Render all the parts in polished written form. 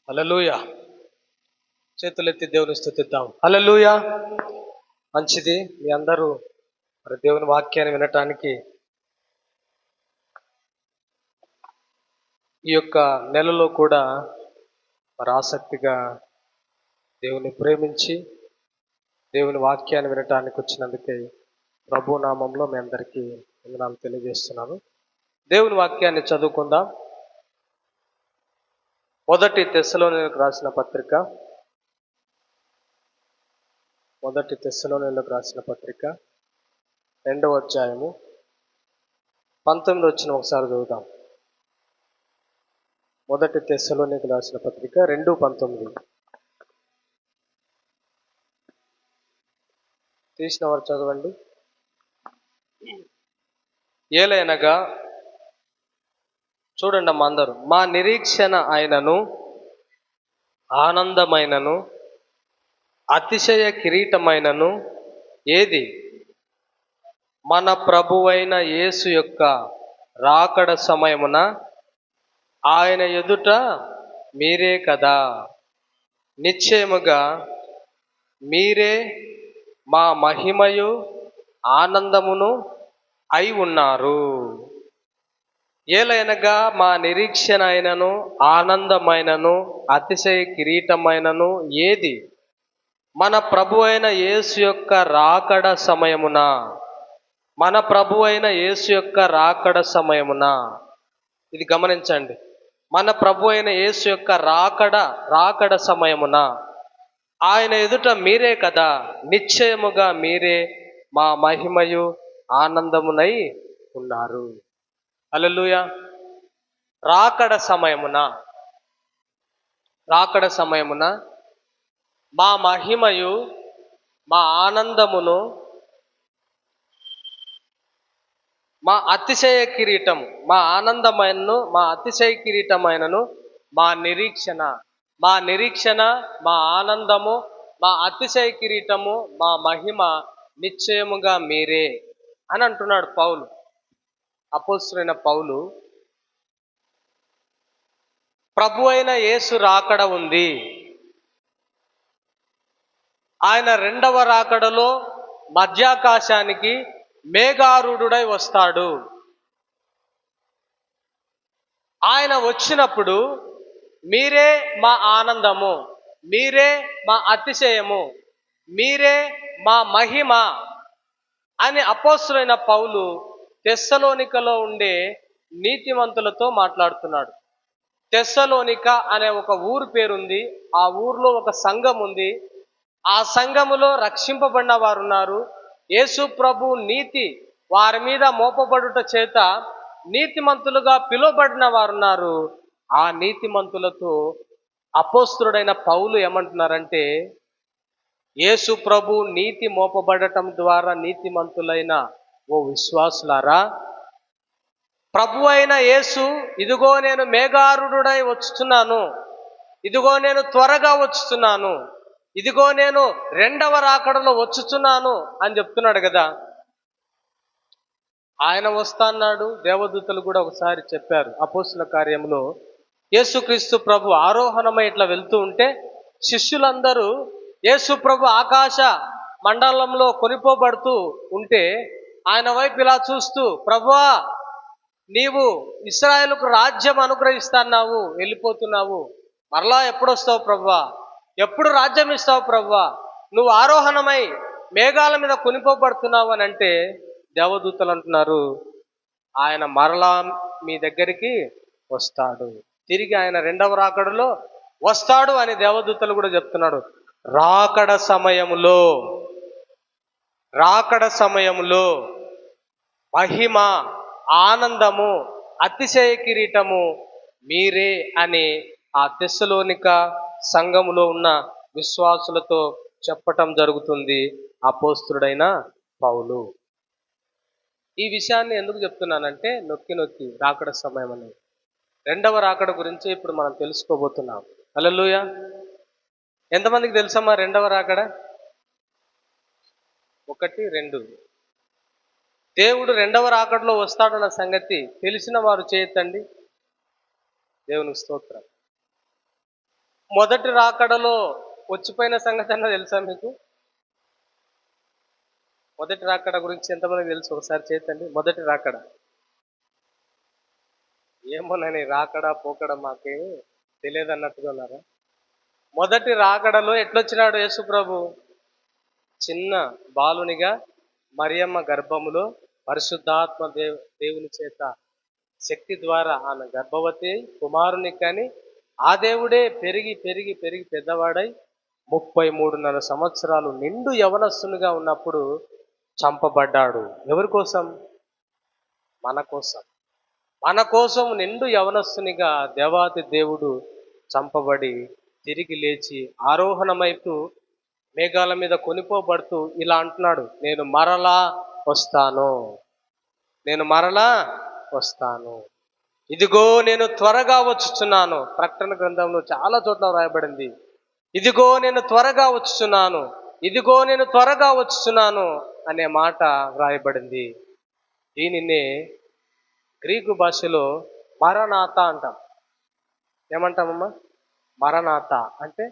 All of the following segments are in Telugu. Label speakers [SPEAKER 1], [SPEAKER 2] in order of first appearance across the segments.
[SPEAKER 1] హల్లెలూయా. చేతులెత్తి దేవుని స్తుతిద్దాం. హల్లెలూయా. మంచిది. మీ అందరూ మరి దేవుని వాక్యాన్ని వినటానికి ఈ యొక్క నెలలో కూడా మరి ఆసక్తిగా దేవుని ప్రేమించి దేవుని వాక్యాన్ని వినటానికి వచ్చినందుకే ప్రభు నామంలో మీ అందరికీ వందనాలు తెలియజేస్తున్నాను. దేవుని వాక్యాన్ని చదువుకుందాం. మొదటి తెస్సలోనిలకు రాసిన పత్రిక 2వ అధ్యాయము 19 వచ్చిన ఒకసారి చదువుదాం. మొదటి తెస్సలోనిలకు రాసిన పత్రిక 2:19. తీసిన వారు చదవండి. ఏలైనగా చూడండి అమ్మ అందరూ, మా నిరీక్షణ ఆయనను ఆనందమైనను అతిశయ కిరీటమైనను ఏది? మన ప్రభువైన యేసు యొక్క రాకడ సమయమున ఆయన ఎదుట మీరే కదా. నిశ్చయముగా మీరే మా మహిమయు ఆనందమును అయి ఉన్నారు. ఏలైనగా మా నిరీక్షణ అయినను ఆనందమైనను అతిశయ కిరీటమైనను ఏది? మన ప్రభు అయిన యేసు యొక్క రాకడ సమయమున, మన ప్రభు అయిన యేసు యొక్క రాకడ సమయమున. ఇది గమనించండి. మన ప్రభు అయిన యేసు యొక్క రాకడ సమయమున ఆయన ఎదుట మీరే కదా. నిశ్చయముగా మీరే మా మహిమయు ఆనందమునై ఉన్నారు. హల్లెలూయా. రాకడ సమయమున మా మహిమయు మా ఆనందమును మా అతిశయ కిరీటం, మా ఆనందమైనను మా అతిశయ కిరీటమైనను మా నిరీక్షణ, మా ఆనందము, మా అతిశయ కిరీటము, మా మహిమ నిశ్చయముగా మీరే అని అంటున్నాడు పౌలు. అపోస్తలుడైన పౌలు, ప్రభు అయిన యేసు రాకడ ఉంది. ఆయన రెండవ రాకడలో మధ్యాకాశానికి మేఘారూఢుడై వస్తాడు. ఆయన వచ్చినప్పుడు మీరే మా ఆనందము, మీరే మా అతిశయము, మీరే మా మహిమ అని అపోస్తలుడైన పౌలు తెస్సలోనికలో ఉండే నీతిమంతులతో మాట్లాడుతున్నాడు. తెస్సలోనిక అనే ఒక ఊరు పేరుంది. ఆ ఊర్లో ఒక సంఘం ఉంది. ఆ సంఘములో రక్షింపబడిన వారు ఉన్నారు. యేసు ప్రభు నీతి వారి మీద మోపబడుట చేత నీతిమంతులుగా పిలువబడిన వారు ఉన్నారు. ఆ నీతిమంతులతో అపోస్తలుడైన పౌలు ఏమంటున్నారంటే, యేసు ప్రభు నీతి మోపబడటం ద్వారా నీతిమంతులైన ఓ విశ్వాసులారా, ప్రభు అయిన యేసు ఇదిగో నేను మేఘారూఢుడై వచ్చుచున్నాను, ఇదిగో నేను త్వరగా వచ్చుచున్నాను, ఇదిగో నేను రెండవ రాకడలో వచ్చుచున్నాను అని చెప్తున్నాడు కదా. ఆయన వస్తాన్నాడు. దేవదూతలు కూడా ఒకసారి చెప్పారు. అపోస్తల కార్యంలో యేసుక్రీస్తు ప్రభు ఆరోహణమై ఇట్లా వెళ్తూ ఉంటే శిష్యులందరూ యేసు ప్రభు ఆకాశ మండలంలో కొనిపోబడుతూ ఉంటే ఆయన వైపు ఇలా చూస్తూ, ప్రభువా నీవు ఇశ్రాయేలుకు రాజ్యం అనుగ్రహిస్తున్నావు, వెళ్ళిపోతున్నావు, మరలా ఎప్పుడు వస్తావు ప్రభువా, ఎప్పుడు రాజ్యం ఇస్తావు ప్రభువా, నువ్వు ఆరోహణమై మేఘాల మీద కొనిపోబడుతున్నావు అని అంటే దేవదూతలు అంటున్నారు, ఆయన మరలా మీ దగ్గరికి వస్తాడు, తిరిగి ఆయన రెండవ రాకడలో వస్తాడు అని దేవదూతలు కూడా చెప్తున్నాడు. రాకడ సమయములో మహిమ, ఆనందము, అతిశయ కిరీటము మీరే అని ఆ తెస్సలోనిక సంఘములో ఉన్న విశ్వాసులతో చెప్పటం జరుగుతుంది అపోస్తలుడైన పౌలు. ఈ విషయాన్ని ఎందుకు చెప్తున్నానంటే నొక్కి రాకడ సమయం అనేది, రెండవ రాకడ గురించి ఇప్పుడు మనం తెలుసుకోబోతున్నాం. హల్లెలూయా. ఎంతమందికి తెలుసమ్మా రెండవ రాకడ? 1, 2. దేవుడు రెండవ రాకడలో వస్తాడన్న సంగతి తెలిసిన వారు చేయొద్దండి. దేవునికి స్తోత్రం. మొదటి రాకడలో వచ్చిపోయిన సంగతి అన్న తెలుసా మీకు? మొదటి రాకడ గురించి ఎంతమంది తెలుసు? ఒకసారి చేతండి. మొదటి రాకడ ఏమోనని, రాకడ పోకడ మాకేమి తెలియదు అన్నట్టుగా ఉన్నారా? మొదటి రాకడలో ఎట్లొచ్చినాడు యేసు ప్రభు? చిన్న బాలునిగా మరియమ్మ గర్భములో పరిశుద్ధాత్మ దేవుని చేత శక్తి ద్వారా ఆమె గర్భవతి కుమారుని కానీ ఆ దేవుడే పెరిగి పెరిగి పెరిగి పెద్దవాడై 33.5 సంవత్సరాలు నిండు యవనస్తునిగా ఉన్నప్పుడు చంపబడ్డాడు. ఎవరి కోసం? మన కోసం. మన కోసం నిండు యవనస్తునిగా దేవాతి దేవుడు చంపబడి తిరిగి లేచి ఆరోహణమైపు మేఘాల మీద కొనిపోబడుతూ ఇలా అంటున్నాడు, నేను మరలా వస్తాను, నేను మరలా వస్తాను, ఇదిగో నేను త్వరగా వచ్చుచున్నాను. ప్రకటన గ్రంథంలో చాలా చోట్ల వ్రాయబడింది, ఇదిగో నేను త్వరగా వచ్చుచున్నాను, ఇదిగో నేను త్వరగా వచ్చుచున్నాను అనే మాట వ్రాయబడింది. దీనినే గ్రీకు భాషలో మరణాత అంటాం. ఏమంటామమ్మా? మరణాత అంటే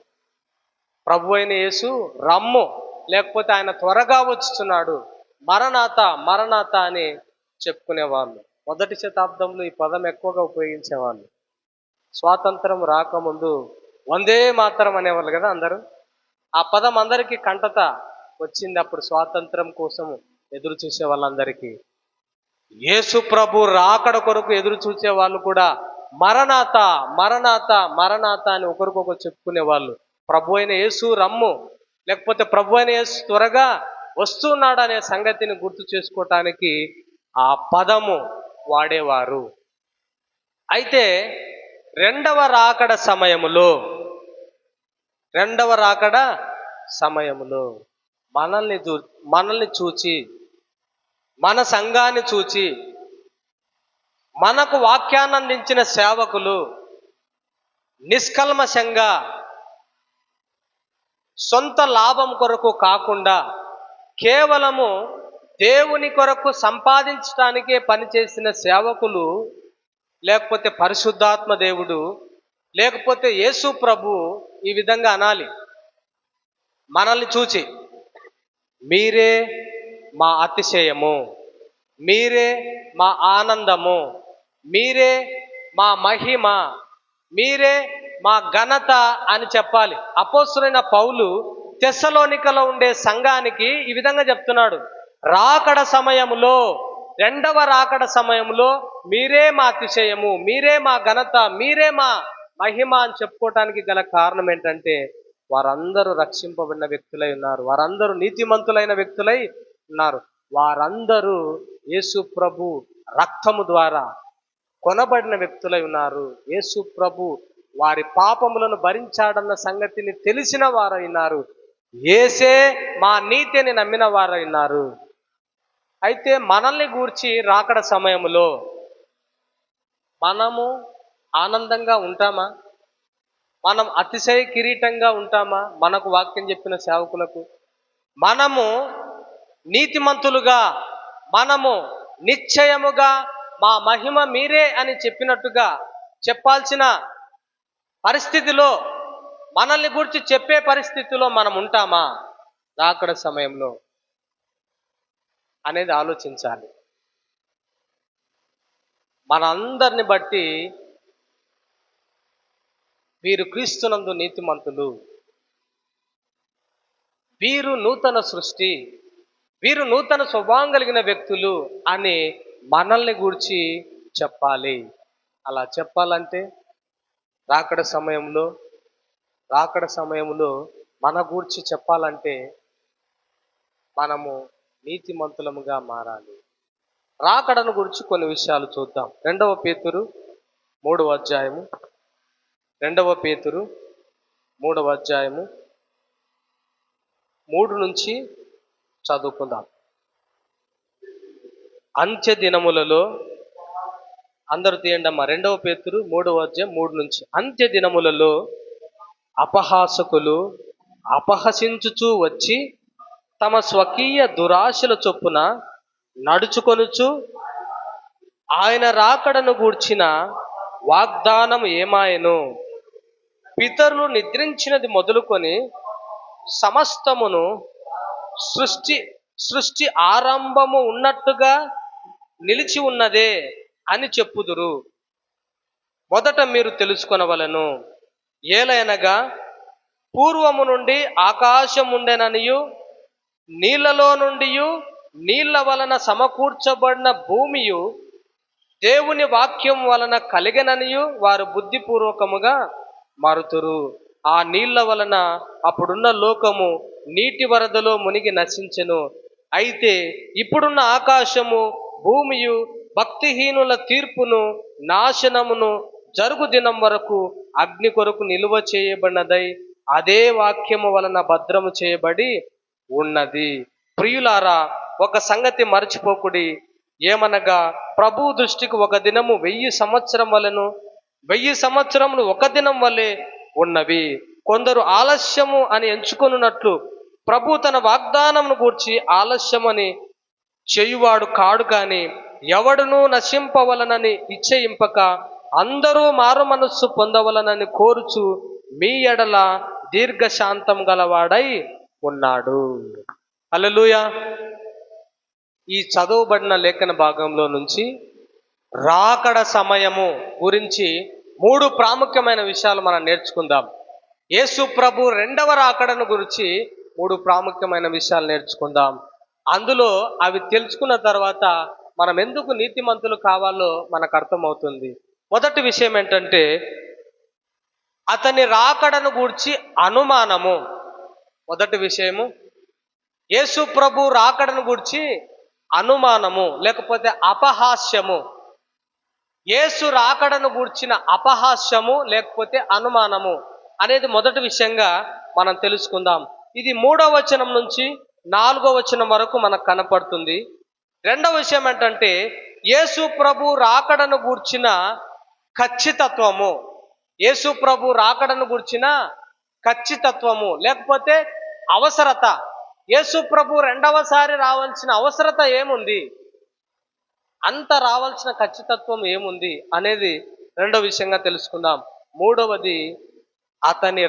[SPEAKER 1] ప్రభు అయిన యేసు రమ్ము, లేకపోతే ఆయన త్వరగా వచ్చుచున్నాడు, మరణాత మరణాత అని చెప్పుకునేవాళ్ళు. మొదటి శతాబ్దంలో ఈ పదం ఎక్కువగా ఉపయోగించేవాళ్ళు. స్వాతంత్రం రాకముందు వందే మాతరం అనేవాళ్ళు కదా అందరూ. ఆ పదం అందరికీ కంటత వచ్చింది అప్పుడు, స్వాతంత్రం కోసం ఎదురు చూసే వాళ్ళందరికీ. యేసు ప్రభు రాకడ కొరకు ఎదురు చూసే వాళ్ళు కూడా మరణాత మరణాత మరణాత అని ఒకరికొకరు చెప్పుకునేవాళ్ళు. ప్రభు అయిన యేసు రమ్ము, లేకపోతే ప్రభు అయిన యేసు త్వరగా వస్తున్నాడు అనే సంగతిని గుర్తు చేసుకోవటానికి ఆ పదము వాడేవారు. అయితే రెండవ రాకడ సమయములో మనల్ని చూచి, మన సంఘాన్ని చూచి, మనకు వాక్యాన్ని అందించిన సేవకులు నిష్కల్మషంగా సొంత లాభం కొరకు కాకుండా కేవలము దేవుని కొరకు సంపాదించడానికే పనిచేసిన సేవకులు, లేకపోతే పరిశుద్ధాత్మ దేవుడు, లేకపోతే యేసు ప్రభు ఈ విధంగా అనాలి మనల్ని చూచి, మీరే మా అతిశయము, మీరే మా ఆనందము, మీరే మా మహిమ, మీరే మా ఘనత అని చెప్పాలి. అపోస్తలుడైన పౌలు తెస్సలోనికలో ఉండే సంఘానికి ఈ విధంగా చెప్తున్నాడు, రాకడ సమయములో, రెండవ రాకడ సమయంలో మీరే మా అతిశయము, మీరే మా ఘనత, మీరే మా మహిమ అని చెప్పుకోవటానికి గల కారణం ఏంటంటే వారందరూ రక్షింపబడిన వ్యక్తులై ఉన్నారు, వారందరూ నీతిమంతులైన వ్యక్తులై ఉన్నారు, వారందరూ యేసు ప్రభు రక్తము ద్వారా కొనబడిన వ్యక్తులై ఉన్నారు. యేసు ప్రభు వారి పాపములను భరించాడన్న సంగతిని తెలిసిన వారైనారు. యేసే మా నీతిని నమ్మిన వారైనారు. అయితే మనల్ని గూర్చి రాకడ సమయంలో మనము ఆనందంగా ఉంటామా? మనం అతిశయ కిరీటంగా ఉంటామా? మనకు వాక్యం చెప్పిన సేవకులకు మనము నీతిమంతులుగా, మనము నిశ్చయముగా మా మహిమ మీరే అని చెప్పినట్టుగా చెప్పాల్సిన పరిస్థితిలో, మనల్ని గురించి చెప్పే పరిస్థితిలో మనం ఉంటామా రాకడ సమయంలో అనేది ఆలోచించాలి. మనందరిని బట్టి వీరు క్రీస్తునందు నీతిమంతులు, వీరు నూతన సృష్టి, వీరు నూతన స్వభావం కలిగిన వ్యక్తులు అని మనల్ని గూర్చి చెప్పాలి. అలా చెప్పాలంటే రాకడ సమయంలో మన గూర్చి చెప్పాలంటే మనము నీతిమంతులముగా మారాలి. రాకడను గురించి కొన్ని విషయాలు చూద్దాం. 2వ పేతురు 3వ అధ్యాయము 3 నుంచి చదువుకుందాం. అంత్య దినములలో, అందరూ తీయండి అమ్మా, 2వ పేతురు 3వ అధ్యాయం 3 నుంచి. అంత్య దినములలో అపహాసకులు అపహసించుచూ వచ్చి తమ స్వకీయ దురాశల చొప్పున నడుచుకొనుచు ఆయన రాకడను గూర్చిన వాగ్దానం ఏమాయను పితరులు నిద్రించినది మొదలుకొని సమస్తమును సృష్టి సృష్టి ఆరంభము ఉన్నట్టుగా నిలిచి ఉన్నదే అని చెప్పుదురు. మొదట మీరు తెలుసుకొనవలెను, ఏలయనగా పూర్వము నుండి ఆకాశం ఉండెననియు, నీళ్లలో నుండి నీళ్ల వలన సమకూర్చబడిన భూమియు దేవుని వాక్యం వలన కలిగెననియు వారు బుద్ధిపూర్వకముగా మారుతురు. ఆ నీళ్ల వలన అప్పుడున్న లోకము నీటి వరదలో మునిగి నశించెను. అయితే ఇప్పుడున్న ఆకాశము భూమియు భక్తిహీనుల తీర్పును నాశనమును జరుగు దినం వరకు అగ్ని కొరకు నిలువ చేయబడినదై అదే వాక్యము వలన భద్రము చేయబడి ఉన్నది. ప్రియులారా, ఒక సంగతి మరచిపోకుడి, ఏమనగా ప్రభు దృష్టికి ఒక దినము 1000 సంవత్సరం వలెను, 1000 సంవత్సరములు ఒక దినం వలె ఉన్నవి. కొందరు ఆలస్యము అని ఎంచుకొనున్నట్లు ప్రభు తన వాగ్దానమును గూర్చి ఆలస్యమని చేయువాడు కాడు, కానీ ఎవడునూ నశింపవలనని ఇచ్చయింపక అందరూ మారు మనస్సు పొందవలనని కోరుచు మీ ఎడల దీర్ఘశాంతం గలవాడై ఉన్నాడు. హల్లెలూయా. ఈ చదవబడిన లేఖన భాగంలో నుంచి రాకడ సమయము గురించి 3 ప్రాముఖ్యమైన విషయాలు మనం నేర్చుకుందాం. యేసు ప్రభు రెండవ రాకడను గురించి 3 ప్రాముఖ్యమైన విషయాలు నేర్చుకుందాం. అందులో అవి తెలుసుకున్న తర్వాత మనం ఎందుకు నీతిమంతులు కావాలో మనకు అర్థమవుతుంది. మొదటి విషయం ఏంటంటే అతని రాకడను గూర్చి అనుమానము. మొదటి విషయము యేసు ప్రభు రాకడను గూర్చి అనుమానము లేకపోతే అపహాస్యము. యేసు రాకడను గూర్చిన అపహాస్యము లేకపోతే అనుమానము అనేది మొదటి విషయంగా మనం తెలుసుకుందాం. ఇది 3వ వచనం నుంచి 4వ వచనం వరకు మనకు కనపడుతుంది. రెండవ విషయం ఏంటంటే యేసు ప్రభు రాకడను గూర్చిన ఖచ్చితత్వము. యేసు ప్రభు రాకడను గూర్చిన ఖచ్చితత్వము లేకపోతే అవసరత. యేసు ప్రభు రెండవసారి రావాల్సిన అవసరత ఏముంది, అంత రావాల్సిన ఖచ్చితత్వం ఏముంది అనేది రెండవ విషయంగా తెలుసుకుందాం. మూడవది అతని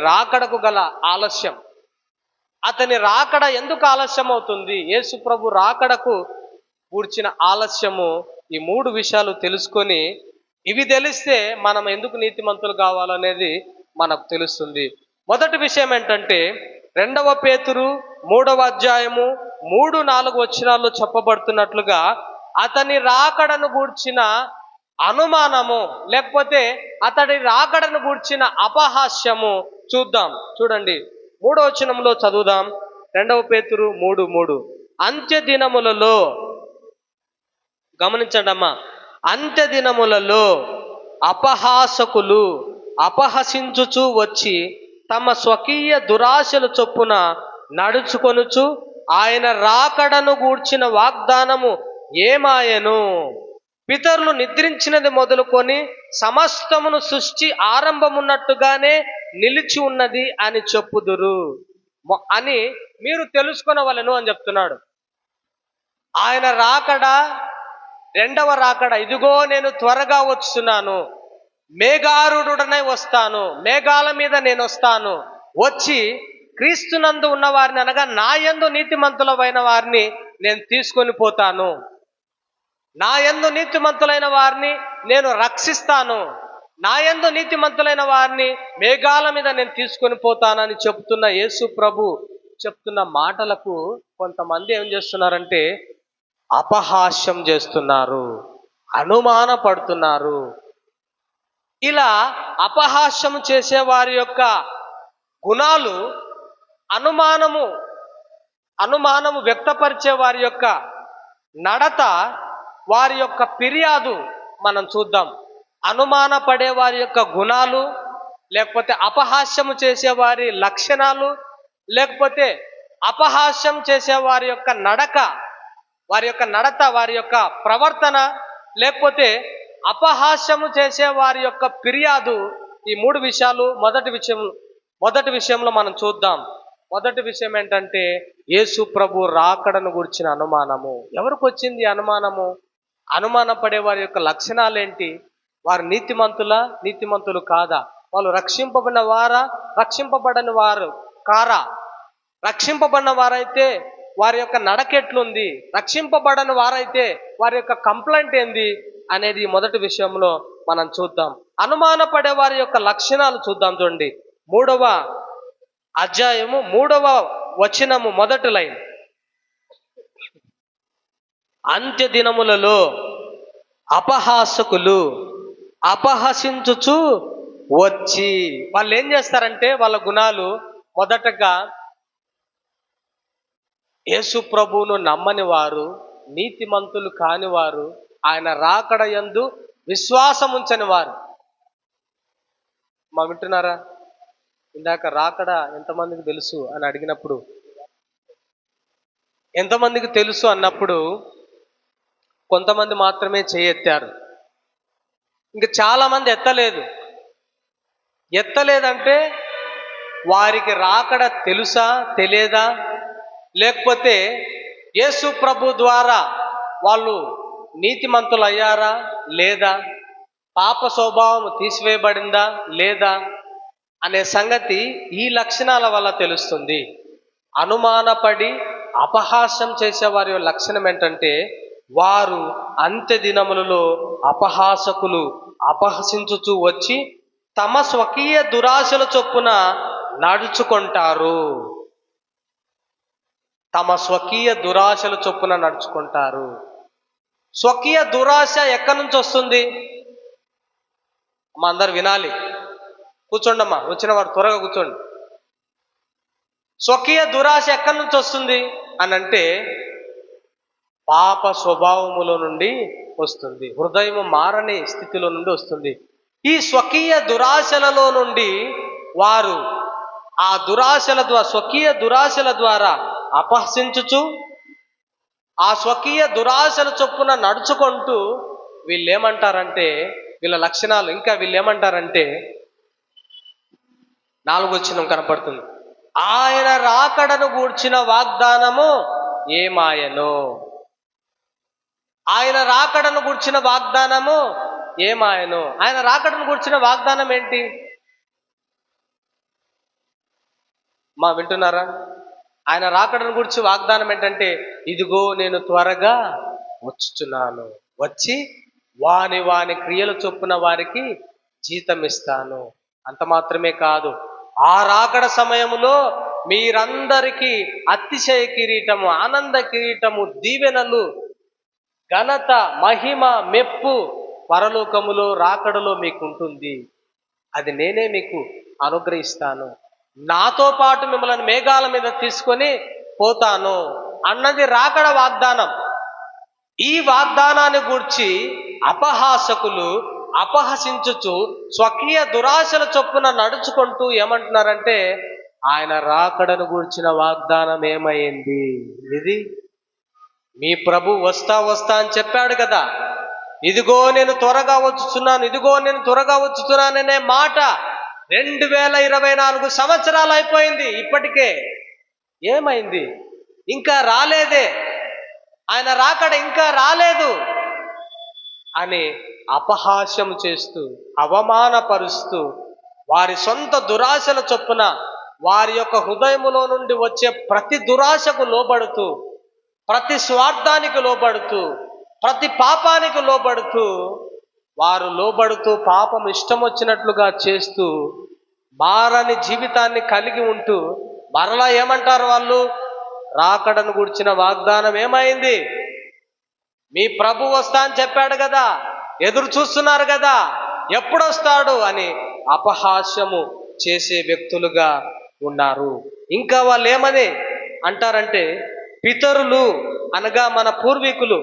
[SPEAKER 1] రాకడకు గల ఆలస్యం. అతని రాకడ ఎందుకు ఆలస్యం అవుతుంది, యేసు ప్రభు రాకడకు కూర్చిన ఆలస్యము. ఈ 3 విషయాలు తెలుసుకొని ఇవి తెలిస్తే మనం ఎందుకు నీతిమంతులు కావాలనేది మనకు తెలుస్తుంది. మొదటి విషయం ఏంటంటే 2వ పేతురు 3వ అధ్యాయము 3-4 వచనాల్లో చెప్పబడుతున్నట్లుగా అతని రాకడను గూర్చిన అనుమానము లేకపోతే అతడి రాకడను గూర్చిన అపహాస్యము చూద్దాం. చూడండి 3వ వచనంలో చదువుదాం. 2వ పేతురు 3:3 అంత్య దినములలో, గమనించండమ్మా, అంత్య దినములలో అపహాసకులు అపహసించుచు వచ్చి తమ స్వకీయ దురాశలు చొప్పున నడుచుకొనుచు ఆయన రాకడను గూర్చిన వాగ్దానము ఏమాయను, పితరులు నిద్రించినది మొదలుకొని సమస్తమును సృష్టి ఆరంభమున్నట్టుగానే నిలిచి ఉన్నది అని చెప్పుదురు అని మీరు తెలుసుకొనవలెను అని చెప్తున్నాడు. ఆయన రాకడ, రెండవ రాకడ, ఇదిగో నేను త్వరగా వస్తున్నాను, మేఘారూఢుడనై వస్తాను, మేఘాల మీద నేను వస్తాను, వచ్చి క్రీస్తునందు ఉన్న వారిని అనగా నా యందు నీతిమంతులైన వారిని నేను తీసుకొని పోతాను, నా యందు నీతిమంతులైన వారిని నేను రక్షిస్తాను, నా యందు నీతిమంతులైన వారిని మేఘాల మీద నేను తీసుకొని పోతానని చెప్తున్న యేసు ప్రభు చెప్తున్న మాటలకు కొంతమంది ఏం చేస్తున్నారంటే అపహాస్యం చేస్తున్నారు, అనుమాన పడుతున్నారు. ఇలా అపహాస్యం చేసే వారి యొక్క గుణాలు, అనుమానము వ్యక్తపరిచే వారి యొక్క నడత, వారి యొక్క ఫిర్యాదు మనం చూద్దాం. అనుమాన పడే వారి యొక్క గుణాలు, లేకపోతే అపహాస్యము చేసే వారి లక్షణాలు, లేకపోతే అపహాస్యం చేసే వారి యొక్క నడక, వారి యొక్క నడత, వారి యొక్క ప్రవర్తన, లేకపోతే అపహాస్యము చేసే వారి యొక్క ఫిర్యాదు. ఈ 3 విషయాలు మొదటి విషయంలో మనం చూద్దాం. మొదటి విషయం ఏంటంటే యేసు ప్రభు రాకడను గురించిన అనుమానము. ఎవరికి వచ్చింది అనుమానము? అనుమాన పడే వారి యొక్క లక్షణాలు ఏంటి? వారు నీతిమంతులు కాదా? వాళ్ళు రక్షింపబడిన వారా, రక్షింపబడని వారు కారా? రక్షింపబడిన వారైతే వారి యొక్క నడకెట్లుంది, రక్షింపబడని వారైతే వారి యొక్క కంప్లైంట్ ఏంది అనేది మొదటి విషయంలో మనం చూద్దాం. అనుమానపడే వారి యొక్క లక్షణాలు చూద్దాం. చూడండి, 3వ అధ్యాయము 3వ వచనము మొదటి లైన్. అంత్య దినములలో అపహాసకులు అపహసించుచు వచ్చి, వాళ్ళు ఏం చేస్తారంటే వాళ్ళ గుణాలు మొదటగా యేసు ప్రభువును నమ్మని వారు, నీతిమంతులు కాని వారు, ఆయన రాకడ యందు విశ్వాసం ఉంచని వారు. మా వింటున్నారా? ఇందాక రాకడ ఎంతమందికి తెలుసు అని అడిగినప్పుడు, ఎంతమందికి తెలుసు అన్నప్పుడు కొంతమంది మాత్రమే చేయెత్తారు. ఇంకా చాలా మంది ఎత్తలేదంటే వారికి రాకడ తెలుసా తెలియదా, లేకపోతే యేసు ప్రభు ద్వారా వాళ్ళు నీతిమంతులు అయ్యారా లేదా, పాప స్వభావం తీసివేయబడిందా లేదా అనే సంగతి ఈ లక్షణాల వల్ల తెలుస్తుంది. అనుమానపడి అపహాస్యం చేసే వారి లక్షణం ఏంటంటే, వారు అంత్య దినములలో అపహాసకులు అపహసించుచూ వచ్చి తమ స్వకీయ దురాశల చొప్పున నడుచుకుంటారు. తమ స్వకీయ దురాశల చొప్పున నడుచుకుంటారు. స్వకీయ దురాశ ఎక్కడి నుంచి వస్తుంది? అమ్మా అందరు వినాలి, కూర్చోండమ్మా, వచ్చిన వారు త్వరగా కూర్చోండి. స్వకీయ దురాశ ఎక్కడి నుంచి వస్తుంది అని అంటే పాప స్వభావములో నుండి వస్తుంది. హృదయం మారని స్థితిలో నుండి వస్తుంది. ఈ స్వకీయ దురాశలలో నుండి వారు ఆ దురాశల ద్వారా, స్వకీయ దురాశల ద్వారా అపహసించుచు ఆ స్వకీయ దురాశల చొప్పున నడుచుకుంటూ వీళ్ళేమంటారంటే, వీళ్ళ లక్షణాలు ఇంకా వీళ్ళేమంటారంటే 4వ వచనం కనపడుతుంది. ఆయన రాకడను గూర్చిన వాగ్దానము ఏమాయనో. ఆయన రాకడను గూర్చిన వాగ్దానము ఏమాయనో. ఆయన రాకడను గూర్చిన వాగ్దానం ఏంటి? మా వింటున్నారా? ఆయన రాకడను గురించి వాగ్దానం ఏంటంటే, ఇదిగో నేను త్వరగా వచ్చుచున్నాను, వచ్చి వాని క్రియల చొప్పున వారికి జీతం ఇస్తాను. అంత మాత్రమే కాదు, ఆ రాకడ సమయములో మీరందరికీ అతిశయ కిరీటము, ఆనంద కిరీటము, దీవెనలు, ఘనత, మహిమ, మెప్పు పరలోకములో రాకడలో మీకు ఉంటుంది. అది నేనే మీకు అనుగ్రహిస్తాను. నాతో పాటు మిమ్మల్ని మేఘాల మీద తీసుకొని పోతాను అన్నది రాకడ వాగ్దానం. ఈ వాగ్దానాన్ని గూర్చి అపహాసకులు అపహసించుచు స్వకీయ దురాశల చొప్పున నడుచుకుంటూ ఏమంటున్నారంటే, ఆయన రాకడను గూర్చిన వాగ్దానం ఏమైంది? ఇది మీ ప్రభు వస్తా అని చెప్పాడు కదా, ఇదిగో నేను త్వరగా వచ్చుచున్నాను, ఇదిగో నేను త్వరగా వచ్చుచున్నాననే మాట 2024 సంవత్సరాలు అయిపోయింది. ఇప్పటికే ఏమైంది? ఇంకా రాలేదే, ఆయన రాకడ ఇంకా రాలేదు అని అపహాస్యం చేస్తూ, అవమానపరుస్తూ, వారి సొంత దురాశల చొప్పున వారి యొక్క హృదయములో నుండి వచ్చే ప్రతి దురాశకు లోబడుతూ, ప్రతి స్వార్థానికి లోబడుతూ, ప్రతి పాపానికి లోబడుతూ పాపం ఇష్టం వచ్చినట్లుగా చేస్తూ మారని జీవితాన్ని కలిగి ఉంటూ మరలా ఏమంటారు వాళ్ళు? రాకడను గురించిన వాగ్దానం ఏమైంది? మీ ప్రభు వస్తా అని చెప్పాడు కదా, ఎదురు చూస్తున్నారు కదా, ఎప్పుడొస్తాడు అని అపహాస్యము చేసే వ్యక్తులుగా ఉన్నారు. ఇంకా వాళ్ళు ఏమని అంటారంటే, పితరులు అనగా మన పూర్వీకులు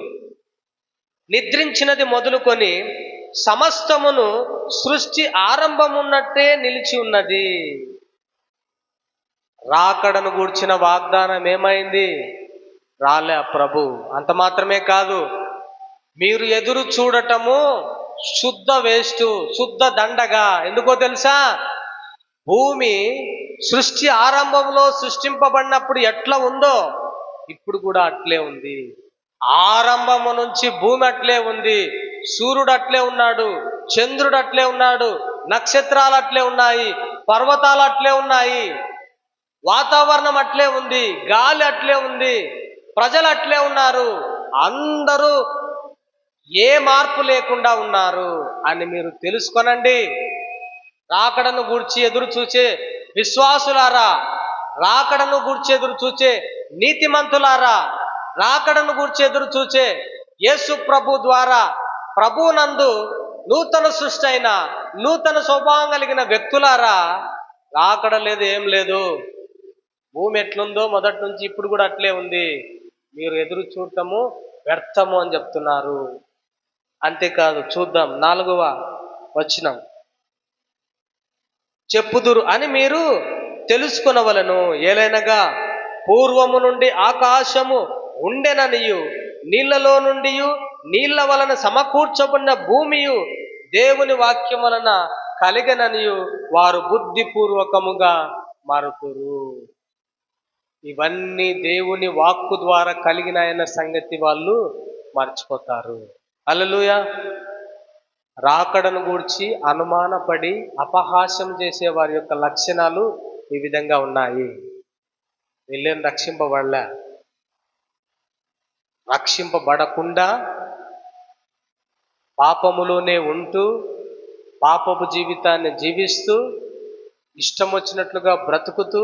[SPEAKER 1] నిద్రించినది మొదలుకొని సమస్తమును సృష్టి ఆరంభమున్నట్టే నిలిచి ఉన్నది. రాకడను గూర్చిన వాగ్దానం ఏమైంది? రాలే ప్రభు. అంత మాత్రమే కాదు, మీరు ఎదురు చూడటము శుద్ధ వేస్ట్, శుద్ధ దండగా. ఎందుకో తెలుసా? భూమి సృష్టి ఆరంభంలో సృష్టింపబడినప్పుడు ఎట్లా ఉందో ఇప్పుడు కూడా అట్లే ఉంది. ఆరంభము నుంచి భూమి అట్లే ఉంది. సూర్యుడు అట్లే ఉన్నాడు, చంద్రుడు అట్లే ఉన్నాడు, నక్షత్రాలు అట్లే ఉన్నాయి, పర్వతాలు అట్లే ఉన్నాయి, వాతావరణం అట్లే ఉంది, గాలి అట్లే ఉంది, ప్రజలు అట్లే ఉన్నారు, అందరూ ఏ మార్పు లేకుండా ఉన్నారు అని మీరు తెలుసుకొనండి. రాకడను గూర్చి ఎదురు చూచే విశ్వాసులారా, రాకడను గూర్చి ఎదురు చూచే నీతిమంతులారా, రాకడను గూర్చి ఎదురు చూచే యేసు ప్రభు ద్వారా ప్రభునందు నూతన సృష్టి అయిన నూతన స్వభావం కలిగిన వ్యక్తులారా, రాకడ లేదు, ఏం లేదు. భూమి ఎట్లుందో మొదటి నుంచి ఇప్పుడు కూడా అట్లే ఉంది. మీరు ఎదురు చూడటము వ్యర్థము అని చెప్తున్నారు. అంతేకాదు, చూద్దాం 4వ వచనం. చెప్పుదురు అని మీరు తెలుసుకొనవలెను, ఏలైనగా పూర్వము నుండి ఆకాశము ఉండెననియు, నీళ్లలో నుండి నీళ్ల వలన సమకూర్చబడిన భూమియు దేవుని వాక్యం వలన కలిగననియు వారు బుద్ధిపూర్వకముగా మరుతురు. ఇవన్నీ దేవుని వాక్కు ద్వారా కలిగిన సంగతి వాళ్ళు మర్చిపోతారు. హల్లెలూయా. రాకడను గూర్చి అనుమానపడి అపహాస్యం చేసే వారి యొక్క లక్షణాలు ఈ విధంగా ఉన్నాయి. వీళ్ళేం రక్షింపబడకుండా పాపములోనే ఉంటూ పాపపు జీవితాన్ని జీవిస్తూ ఇష్టం వచ్చినట్లుగా బ్రతుకుతూ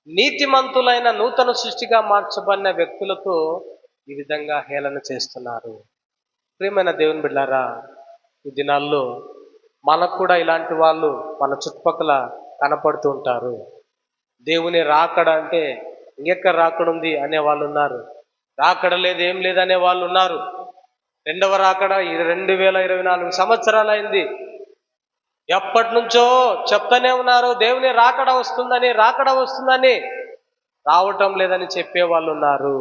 [SPEAKER 1] నీతిమంతులైన నూతన సృష్టిగా మార్చబడిన వ్యక్తులతో ఈ విధంగా హేళన చేస్తున్నారు. ప్రియమైన దేవుని బిడ్డలారా, ఈ దినాల్లో మనకు కూడా ఇలాంటి వాళ్ళు మన చుట్టుపక్కల కనపడుతూ ఉంటారు. దేవుని రాకడ అంటే ఇంకెక్కడ రాకడ ఉంది అనే వాళ్ళు ఉన్నారు, రాకడ లేదు, ఏం లేదనే వాళ్ళు ఉన్నారు. రెండవ రాకడ 2024 సంవత్సరాలు అయింది, ఎప్పటి నుంచో చెప్తానే ఉన్నారు దేవుని రాకడ వస్తుందని, రాకడ వస్తుందని, రావటం లేదని చెప్పే వాళ్ళు ఉన్నారు.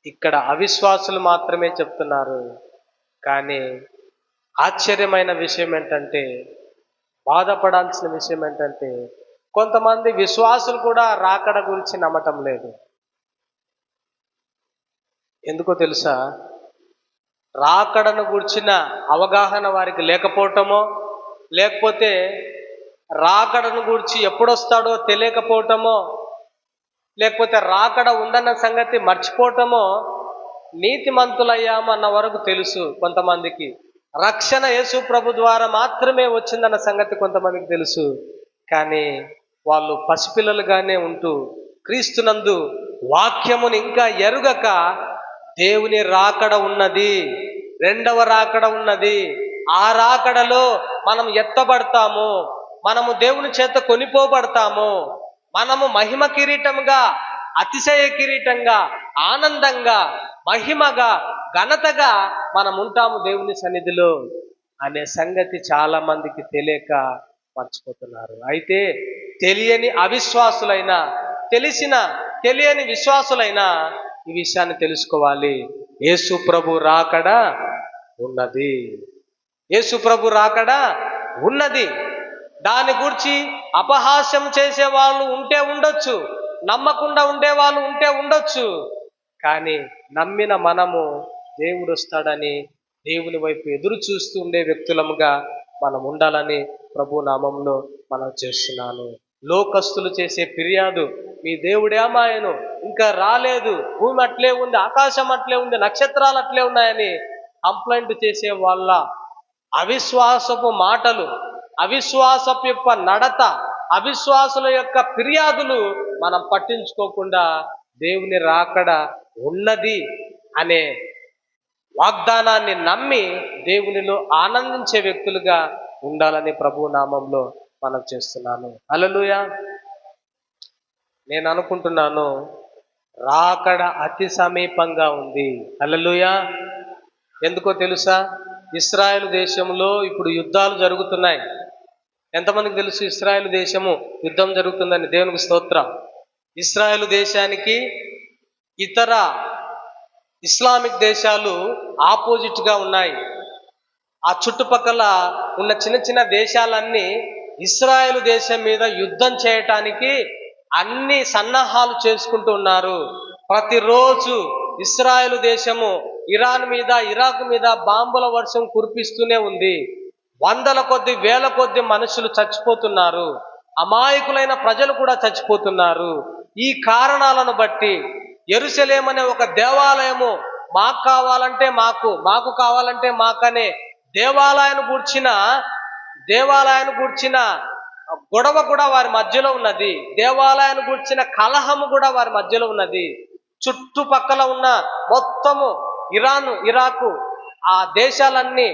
[SPEAKER 1] ఇక్కడ అవిశ్వాసులు మాత్రమే చెప్తున్నారు. కానీ ఆశ్చర్యమైన విషయం ఏంటంటే, బాధపడాల్సిన విషయం ఏంటంటే, కొంతమంది విశ్వాసులు కూడా రాకడ గురించి నమ్మటం లేదు. ఎందుకో తెలుసా? రాకడను గురించిన అవగాహన వారికి లేకపోవటమో, లేకపోతే రాకడను గురించి ఎప్పుడొస్తాడో తెలియకపోవటమో, లేకపోతే రాకడ ఉందన్న సంగతి మర్చిపోవటమో, నీతిమంతులయ్యామన్న వరకు తెలుసు కొంతమందికి, రక్షణ యేసు ప్రభు ద్వారా మాత్రమే వచ్చిందన్న సంగతి కొంతమందికి తెలుసు. కానీ వాళ్ళు పసిపిల్లలుగానే ఉంటూ క్రీస్తునందు వాక్యముని ఇంకా ఎరుగక దేవుని రాకడ ఉన్నది, రెండవ రాకడ ఉన్నది, ఆ రాకడలో మనం ఎత్తబడతాము, మనము దేవుని చేత కొనిపోబడతాము, మనము మహిమ కిరీటంగా, అతిశయ కిరీటంగా, ఆనందంగా, మహిమగా, ఘనతగా మనం ఉంటాము దేవుని సన్నిధిలో అనే సంగతి చాలా మందికి తెలియక మర్చిపోతున్నారు. అయితే తెలియని అవిశ్వాసులైనా, తెలియని విశ్వాసులైనా ఈ విషయాన్ని తెలుసుకోవాలి. యేసు ప్రభు రాకడ ఉన్నది, యేసు ప్రభు రాకడ ఉన్నది. దాని గురించి అపహాస్యం చేసే వాళ్ళు ఉంటే ఉండొచ్చు, నమ్మకుండా ఉండే వాళ్ళు ఉంటే ఉండొచ్చు. కానీ నమ్మిన మనము దేవుడు వస్తాడని దేవుని వైపు ఎదురు చూస్తూ ఉండే వ్యక్తులముగా మనం ఉండాలని ప్రభు నామంలో మనం చేస్తున్నాను. లోకస్తులు చేసే ఫిర్యాదు, మీ దేవుడేమాయను, ఇంకా రాలేదు, భూమి అట్లే ఉంది, ఆకాశం అట్లే ఉంది, నక్షత్రాలు అట్లే ఉన్నాయని కంప్లైంట్ చేసే వాళ్ళ అవిశ్వాసపు మాటలు, అవిశ్వాసపు యొక్క నడత, అవిశ్వాసుల యొక్క ఫిర్యాదులు మనం పట్టించుకోకుండా దేవుని రాకడ ఉన్నది అనే వాగ్దానాన్ని నమ్మి దేవునిలో ఆనందించే వ్యక్తులుగా ఉండాలని ప్రభు నామంలో మనం చేస్తున్నాను. హల్లెలూయా. నేను అనుకుంటున్నాను రాకడ అతి సమీపంగా ఉంది. హల్లెలూయా. ఎందుకో తెలుసా? ఇశ్రాయేలు దేశంలో ఇప్పుడు యుద్ధాలు జరుగుతున్నాయి. ఎంతమందికి తెలుసు ఇశ్రాయేలు దేశము యుద్ధం జరుగుతుందని? దేవునికి స్తోత్రం. ఇశ్రాయేలు దేశానికి ఇతర ఇస్లామిక్ దేశాలు ఆపోజిట్గా ఉన్నాయి. ఆ చుట్టుపక్కల ఉన్న చిన్న చిన్న దేశాలన్నీ ఇశ్రాయేలు దేశం మీద యుద్ధం చేయటానికి అన్ని సన్నాహాలు చేసుకుంటూ ఉన్నారు. ప్రతిరోజు ఇశ్రాయేలు దేశము ఇరాన్ మీద, ఇరాక్ మీద బాంబుల వర్షం కురిపిస్తూనే ఉంది. వందల కొద్ది, వేల కొద్ది మనుషులు చచ్చిపోతున్నారు. అమాయకులైన ప్రజలు కూడా చచ్చిపోతున్నారు. ఈ కారణాలను బట్టి యెరూషలేము అనే ఒక దేవాలయము మాకు కావాలంటే మాకు కావాలంటే మాకనే దేవాలయాన్ని గూర్చిన గొడవ కూడా వారి మధ్యలో ఉన్నది. దేవాలయాన్ని గూర్చిన కలహము కూడా వారి మధ్యలో ఉన్నది. చుట్టుపక్కల ఉన్న మొత్తము ఇరాను, ఇరాకు, ఆ దేశాలన్నీ,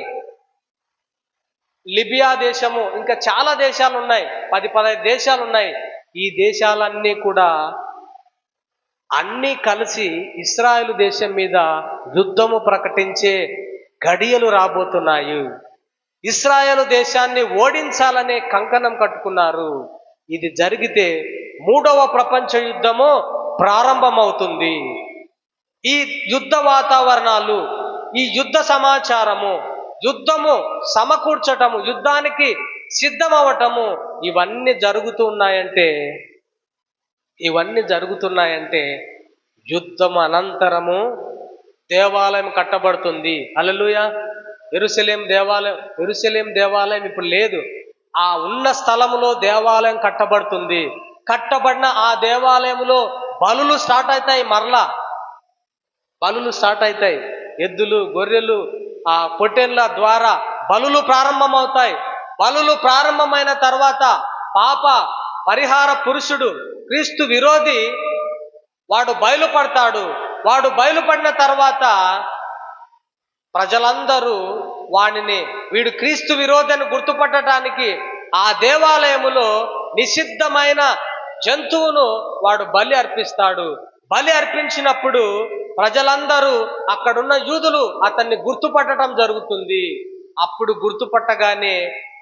[SPEAKER 1] లిబియా దేశము, ఇంకా చాలా దేశాలు ఉన్నాయి, 10-15 దేశాలు ఉన్నాయి. ఈ దేశాలన్నీ కూడా అన్నీ కలిసి ఇశ్రాయేలు దేశం మీద యుద్ధము ప్రకటించే గడియలు రాబోతున్నాయి. ఇశ్రాయేలు దేశాన్ని ఓడించాలనే కంకణం కట్టుకున్నారు. ఇది జరిగితే 3వ ప్రపంచ యుద్ధము ప్రారంభమవుతుంది. ఈ యుద్ధ వాతావరణాలు, ఈ యుద్ధ సమాచారము, యుద్ధము సమకూర్చటము, యుద్ధానికి సిద్ధమవటము, ఇవన్నీ జరుగుతున్నాయంటే యుద్ధం అనంతరము దేవాలయం కట్టబడుతుంది. హల్లెలూయా. యెరూషలేం దేవాలయం ఇప్పుడు లేదు. ఆ ఉన్న స్థలములో దేవాలయం కట్టబడుతుంది. కట్టబడిన ఆ దేవాలయంలో బలులు స్టార్ట్ అవుతాయి. మరలా బలులు స్టార్ట్ అవుతాయి. ఎద్దులు, గొర్రెలు, ఆ పొట్టేళ్ల ద్వారా బలులు ప్రారంభమవుతాయి. బలులు ప్రారంభమైన తర్వాత పాప పరిహార పురుషుడు, క్రీస్తు విరోధి, వాడు బయలుపడతాడు. వాడు బయలుపడిన తర్వాత ప్రజలందరూ వీడు క్రీస్తు విరోధిని గుర్తుపట్టడానికి ఆ దేవాలయములో నిషిద్ధమైన జంతువును వాడు బలి అర్పిస్తాడు. బలి అర్పించినప్పుడు ప్రజలందరూ, అక్కడున్న యూదులు అతన్ని గుర్తుపట్టడం జరుగుతుంది. అప్పుడు గుర్తుపట్టగానే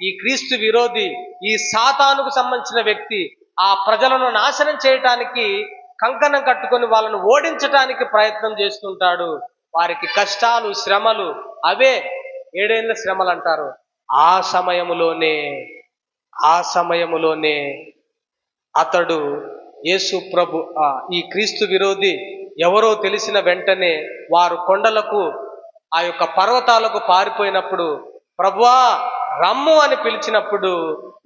[SPEAKER 1] ఈ క్రీస్తు విరోధి, ఈ సాతానుకు సంబంధించిన వ్యక్తి ఆ ప్రజలను నాశనం చేయటానికి కంకణం కట్టుకొని వాళ్ళను ఓడించటానికి ప్రయత్నం చేస్తుంటాడు. వారికి కష్టాలు, శ్రమలు, అవే 7 ఏళ్ల శ్రమలు అంటారు. ఆ సమయములోనే అతడు యేసు ప్రభు, ఈ క్రీస్తు విరోధి ఎవరో తెలిసిన వెంటనే వారు కొండలకు, ఆ యొక్క పర్వతాలకు పారిపోయినప్పుడు, ప్రభువా రమ్ము అని పిలిచినప్పుడు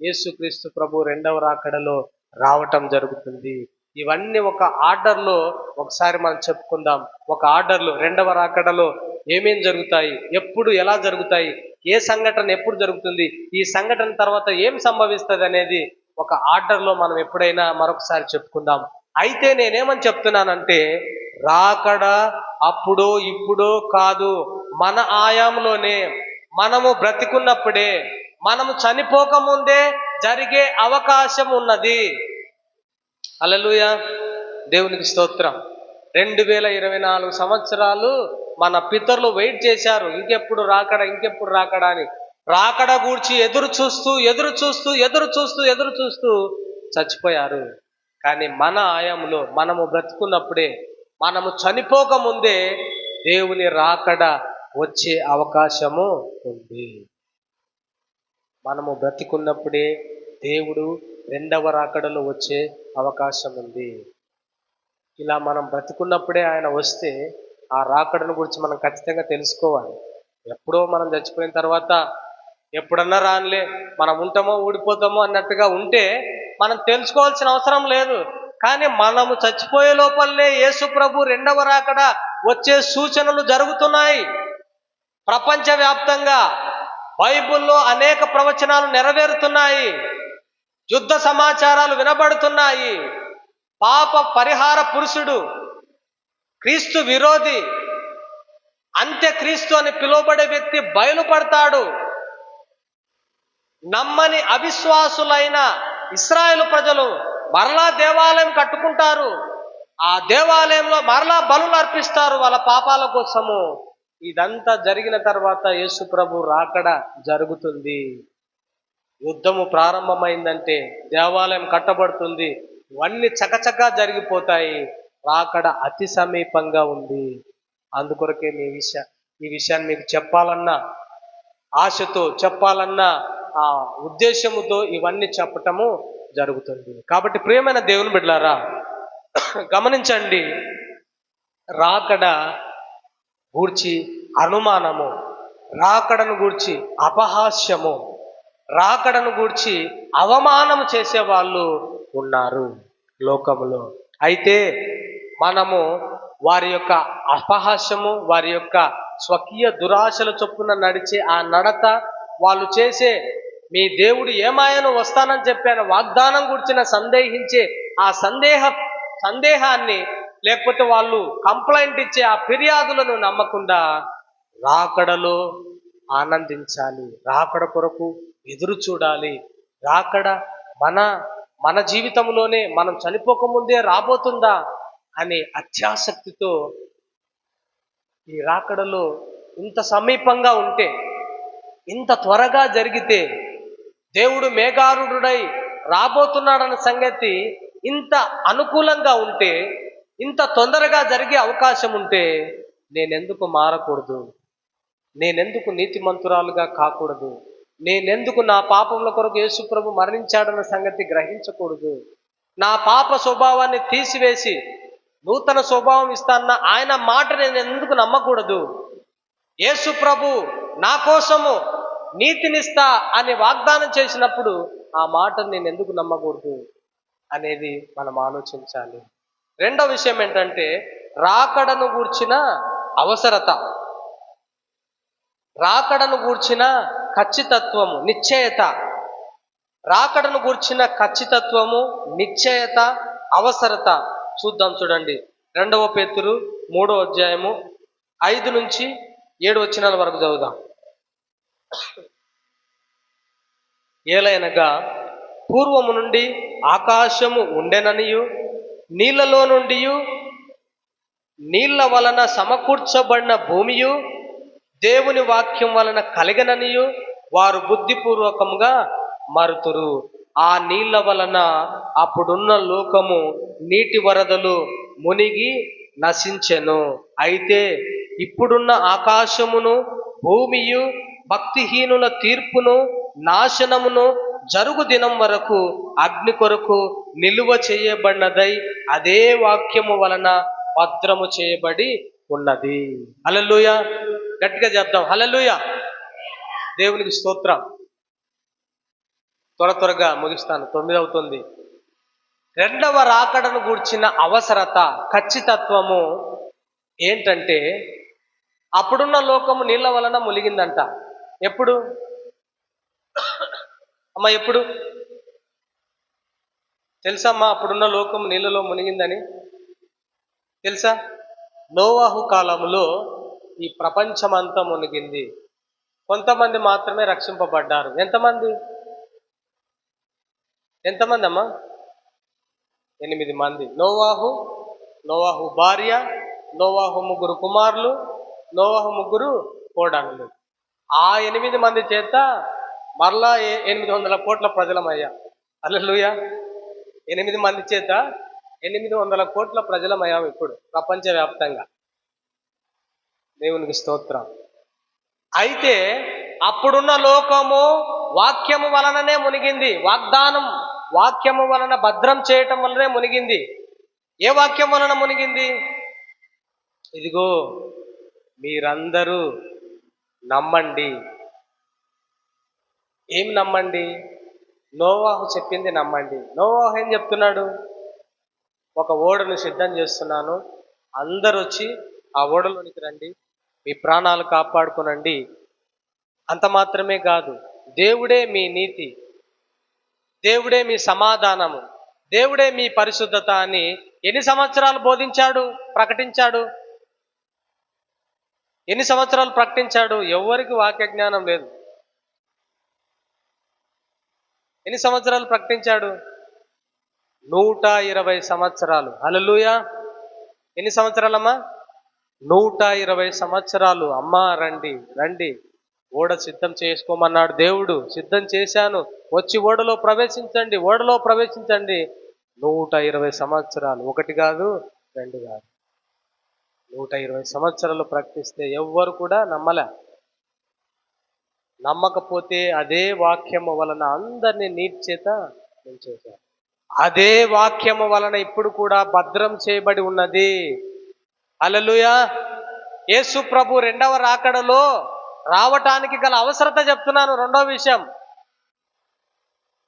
[SPEAKER 1] యేసుక్రీస్తు ప్రభు 2వ రాకడలో రావటం జరుగుతుంది. ఇవన్నీ ఒక ఆర్డర్లో ఒకసారి మనం చెప్పుకుందాం. ఒక ఆర్డర్లో 2వ రాకడలో ఏమేం జరుగుతాయి, ఎప్పుడు, ఎలా జరుగుతాయి, ఏ సంఘటన ఎప్పుడు జరుగుతుంది, ఈ సంఘటన తర్వాత ఏం సంభవిస్తుంది అనేది ఒక ఆర్డర్లో మనం ఎప్పుడైనా మరొకసారి చెప్పుకుందాం. అయితే నేనేమని చెప్తున్నానంటే, రాకడ అప్పుడో ఇప్పుడో కాదు, మన ఆయాంలోనే, మనము బ్రతికున్నప్పుడే, మనము చనిపోకముందే జరిగే అవకాశం ఉన్నది. హల్లెలూయా. దేవునికి స్తోత్రం. 2024 సంవత్సరాలు మన పితరులు వెయిట్ చేశారు, ఇంకెప్పుడు రాకడా అని. రాకడ గూర్చి ఎదురు చూస్తూ చచ్చిపోయారు. కానీ మన ఆయంలో, మనము బ్రతుకున్నప్పుడే, మనము చనిపోకముందే దేవుని రాకడ వచ్చే అవకాశము ఉంది. మనము బ్రతికున్నప్పుడే దేవుడు 2వ రాకడలో వచ్చే అవకాశం ఉంది. ఇలా మనం బ్రతికున్నప్పుడే ఆయన వస్తే ఆ రాకడను గురించి మనం ఖచ్చితంగా తెలుసుకోవాలి. ఎప్పుడో మనం చచ్చిపోయిన తర్వాత ఎప్పుడన్నా రానులే, మనం ఉంటామో ఊడిపోతామో అన్నట్టుగా ఉంటే మనం తెలుసుకోవాల్సిన అవసరం లేదు. కానీ మనము చచ్చిపోయే లోపలనే యేసు ప్రభు 2వ రాకడ వచ్చే సూచనలు జరుగుతున్నాయి. ప్రపంచవ్యాప్తంగా బైబిల్లో అనేక ప్రవచనాలు నెరవేరుతున్నాయి. యుద్ధ సమాచారాలు వినబడుతున్నాయి. పాప పరిహార పురుషుడు, క్రీస్తు విరోధి, అంత్యక్రీస్తు అని పిలువబడే వ్యక్తి బయలుపడతాడు. నమ్మని అవిశ్వాసులైన ఇశ్రాయేలు ప్రజలు మరలా దేవాలయం కట్టుకుంటారు. ఆ దేవాలయంలో మరలా బలులు అర్పిస్తారు వాళ్ళ పాపాల కోసము. ఇదంతా జరిగిన తర్వాత యేసు ప్రభు రాకడ జరుగుతుంది. యుద్ధము ప్రారంభమైందంటే దేవాలయం కట్టబడుతుంది. ఇవన్నీ చకచకా జరిగిపోతాయి. రాకడ అతి సమీపంగా ఉంది. అందుకొరకే ఈ విషయాన్ని మీకు చెప్పాలన్నా, ఆశతో చెప్పాలన్నా, ఆ ఉద్దేశముతో ఇవన్నీ చెప్పటము జరుగుతుంది. కాబట్టి ప్రియమైన దేవుని బిడ్డలారా, గమనించండి, రాకడ గూర్చి అనుమానము, రాకడను గూర్చి అపహాస్యము, రాకడను గూర్చి అవమానము చేసేవాళ్ళు ఉన్నారు లోకములో. అయితే మనము వారి యొక్క అపహాస్యము, వారి యొక్క స్వకీయ దురాశల చొప్పున నడిచే ఆ నడత, వాళ్ళు చేసే మీ దేవుడు ఏమాయను వస్తానని చెప్పాను వాగ్దానం గురించిన సందేహించే ఆ సందేహాన్ని, లేకపోతే వాళ్ళు కంప్లైంట్ ఇచ్చే ఆ ఫిర్యాదులను నమ్మకుండా రాకడలో ఆనందించాలి, రాకడ కొరకు ఎదురు చూడాలి. రాకడ మన మన జీవితంలోనే, మనం చనిపోకముందే రాబోతుందా అనే అత్యాసక్తితో ఈ రాకడలో ఇంత సమీపంగా ఉంటే, ఇంత త్వరగా జరిగితే, దేవుడు మేఘారుడై రాబోతున్నాడన్న సంగతి ఇంత అనుకూలంగా ఉంటే, ఇంత తొందరగా జరిగే అవకాశం ఉంటే నేనెందుకు మారకూడదు? నేనెందుకు నీతిమంతురాలుగా కాకూడదు? నేనెందుకు నా పాపముల కొరకు యేసు ప్రభు మరణించాడన్న సంగతి గ్రహించకూడదు? నా పాప స్వభావాన్ని తీసివేసి నూతన స్వభావం ఇస్తాన్న ఆయన మాట నేను ఎందుకు నమ్మకూడదు? యేసు ప్రభు నా కోసము నీతినిస్తా అని వాగ్దానం చేసినప్పుడు ఆ మాటను నేను ఎందుకు నమ్మకూడదు అనేది మనం ఆలోచించాలి. రెండో విషయం ఏంటంటే రాకడను గూర్చిన అవసరత, రాకడను గూర్చిన ఖచ్చితత్వము, నిశ్చయత. రాకడను గూర్చిన ఖచ్చితత్వము, నిశ్చయత, అవసరత చూద్దాం. చూడండి, 2వ పేతురు 3వ అధ్యాయము 5 నుంచి 7 వచనాల వరకు చదువుదాం. ఏలయనగా పూర్వము నుండి ఆకాశము ఉండెననియు, నీళ్లలో నుండి నీళ్ల వలన సమకూర్చబడిన భూమియు దేవుని వాక్యం వలన కలిగననియు వారు బుద్ధిపూర్వకంగా మరుతురు. ఆ నీళ్ల వలన అప్పుడున్న లోకము నీటి వరదలు మునిగి నశించెను. అయితే ఇప్పుడున్న ఆకాశమును భూమియు భక్తిహీనుల తీర్పును నాశనమును జరుగు దినం వరకు అగ్ని కొరకు నిలువ చేయబడినదై అదే వాక్యము వలన భద్రము చేయబడి ఉన్నది. హల్లెలూయా, గట్టిగా చెప్దాం హల్లెలూయా. దేవునికి స్తోత్రం. త్వరగా ముగిస్తాను, 9 అవుతుంది. రెండవ రాకడను గూర్చిన అవసరత, ఖచ్చితత్వము ఏంటంటే అప్పుడున్న లోకము నీళ్ల వలన ములిగిందంట. ఎప్పుడు అమ్మా? ఎప్పుడు తెలుసమ్మా అప్పుడున్న లోకం నీళ్ళలో మునిగిందని? తెలుసా? నోవాహు కాలములో ఈ ప్రపంచమంతా మునిగింది. కొంతమంది మాత్రమే రక్షింపబడ్డారు. ఎంతమంది అమ్మా? 8 మంది. నోవాహు భార్య, నోవాహు 3 కుమారులు, నోవాహు 3 కోడళ్ళు. ఆ 8 మంది చేత మరలా 800 కోట్ల ప్రజలమయ్యా. హల్లెలూయా. 8 మంది చేత 800 కోట్ల ప్రజలమయ్యాం ఇప్పుడు ప్రపంచవ్యాప్తంగా. దేవునికి స్తోత్రం. అయితే అప్పుడున్న లోకము వాక్యము వలననే మునిగింది. వాక్యము వలన భద్రం చేయటం వలనే మునిగింది. ఏ వాక్యం వలన మునిగింది? ఇదిగో మీరందరూ నమ్మండి. ఏం నమ్మండి? నోవాహు చెప్పింది నమ్మండి. నోవాహు ఏం చెప్తున్నాడు? ఒక ఓడను సిద్ధం చేస్తున్నాను, అందరూ వచ్చి ఆ ఓడలోనికి రండి, మీ ప్రాణాలు కాపాడుకోనండి. అంత మాత్రమే కాదు, దేవుడే మీ నీతి, దేవుడే మీ సమాధానము, దేవుడే మీ పరిశుద్ధత అని ఎన్ని సంవత్సరాలు బోధించాడు, ప్రకటించాడు? ఎన్ని సంవత్సరాలు ప్రకటించాడు? ఎవరికి వాక్య జ్ఞానం లేదు. ఎన్ని సంవత్సరాలు ప్రకటించాడు? 120 సంవత్సరాలు. హల్లెలూయా. ఎన్ని సంవత్సరాలమ్మా? 120 సంవత్సరాలు. అమ్మా రండి, ఓడ సిద్ధం చేసుకోమన్నాడు దేవుడు. సిద్ధం చేశాను, వచ్చి ఓడలో ప్రవేశించండి. 120 సంవత్సరాలు. 1 కాదు, 2 కాదు, 120 సంవత్సరాలు ప్రకటిస్తే ఎవ్వరు కూడా నమ్మకపోతే అదే వాక్యము వలన అందరినీ నీటి చేత ఉంచేశారు. అదే వాక్యము వలన ఇప్పుడు కూడా భద్రం చేయబడి ఉన్నది. హల్లెలూయా. యేసు ప్రభు రెండవ రాకడలో రావటానికి గల అవసరత చెప్తున్నాను.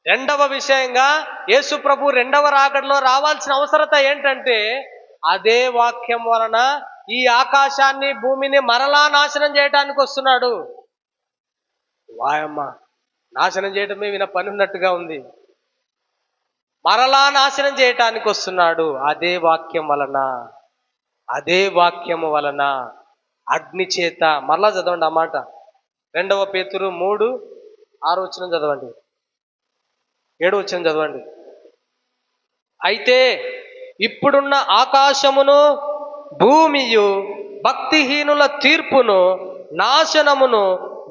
[SPEAKER 1] రెండవ విషయంగా యేసు ప్రభు రెండవ రాకడలో రావాల్సిన అవసరత ఏంటంటే, అదే వాక్యం వలన ఈ ఆకాశాన్ని భూమిని మరలా నాశనం చేయడానికి వస్తున్నాడు. వాయమ్మ, నాశనం చేయటమే విన పని ఉన్నట్టుగా ఉంది. మరలా నాశనం చేయటానికి వస్తున్నాడు. అదే వాక్యము వలన అగ్ని చేత. మరలా చదవండి ఆ మాట. 2 పేతురు 3:6 చదవండి, 7 చదవండి. అయితే ఇప్పుడున్న ఆకాశమును భూమియు భక్తిహీనుల తీర్పును నాశనమును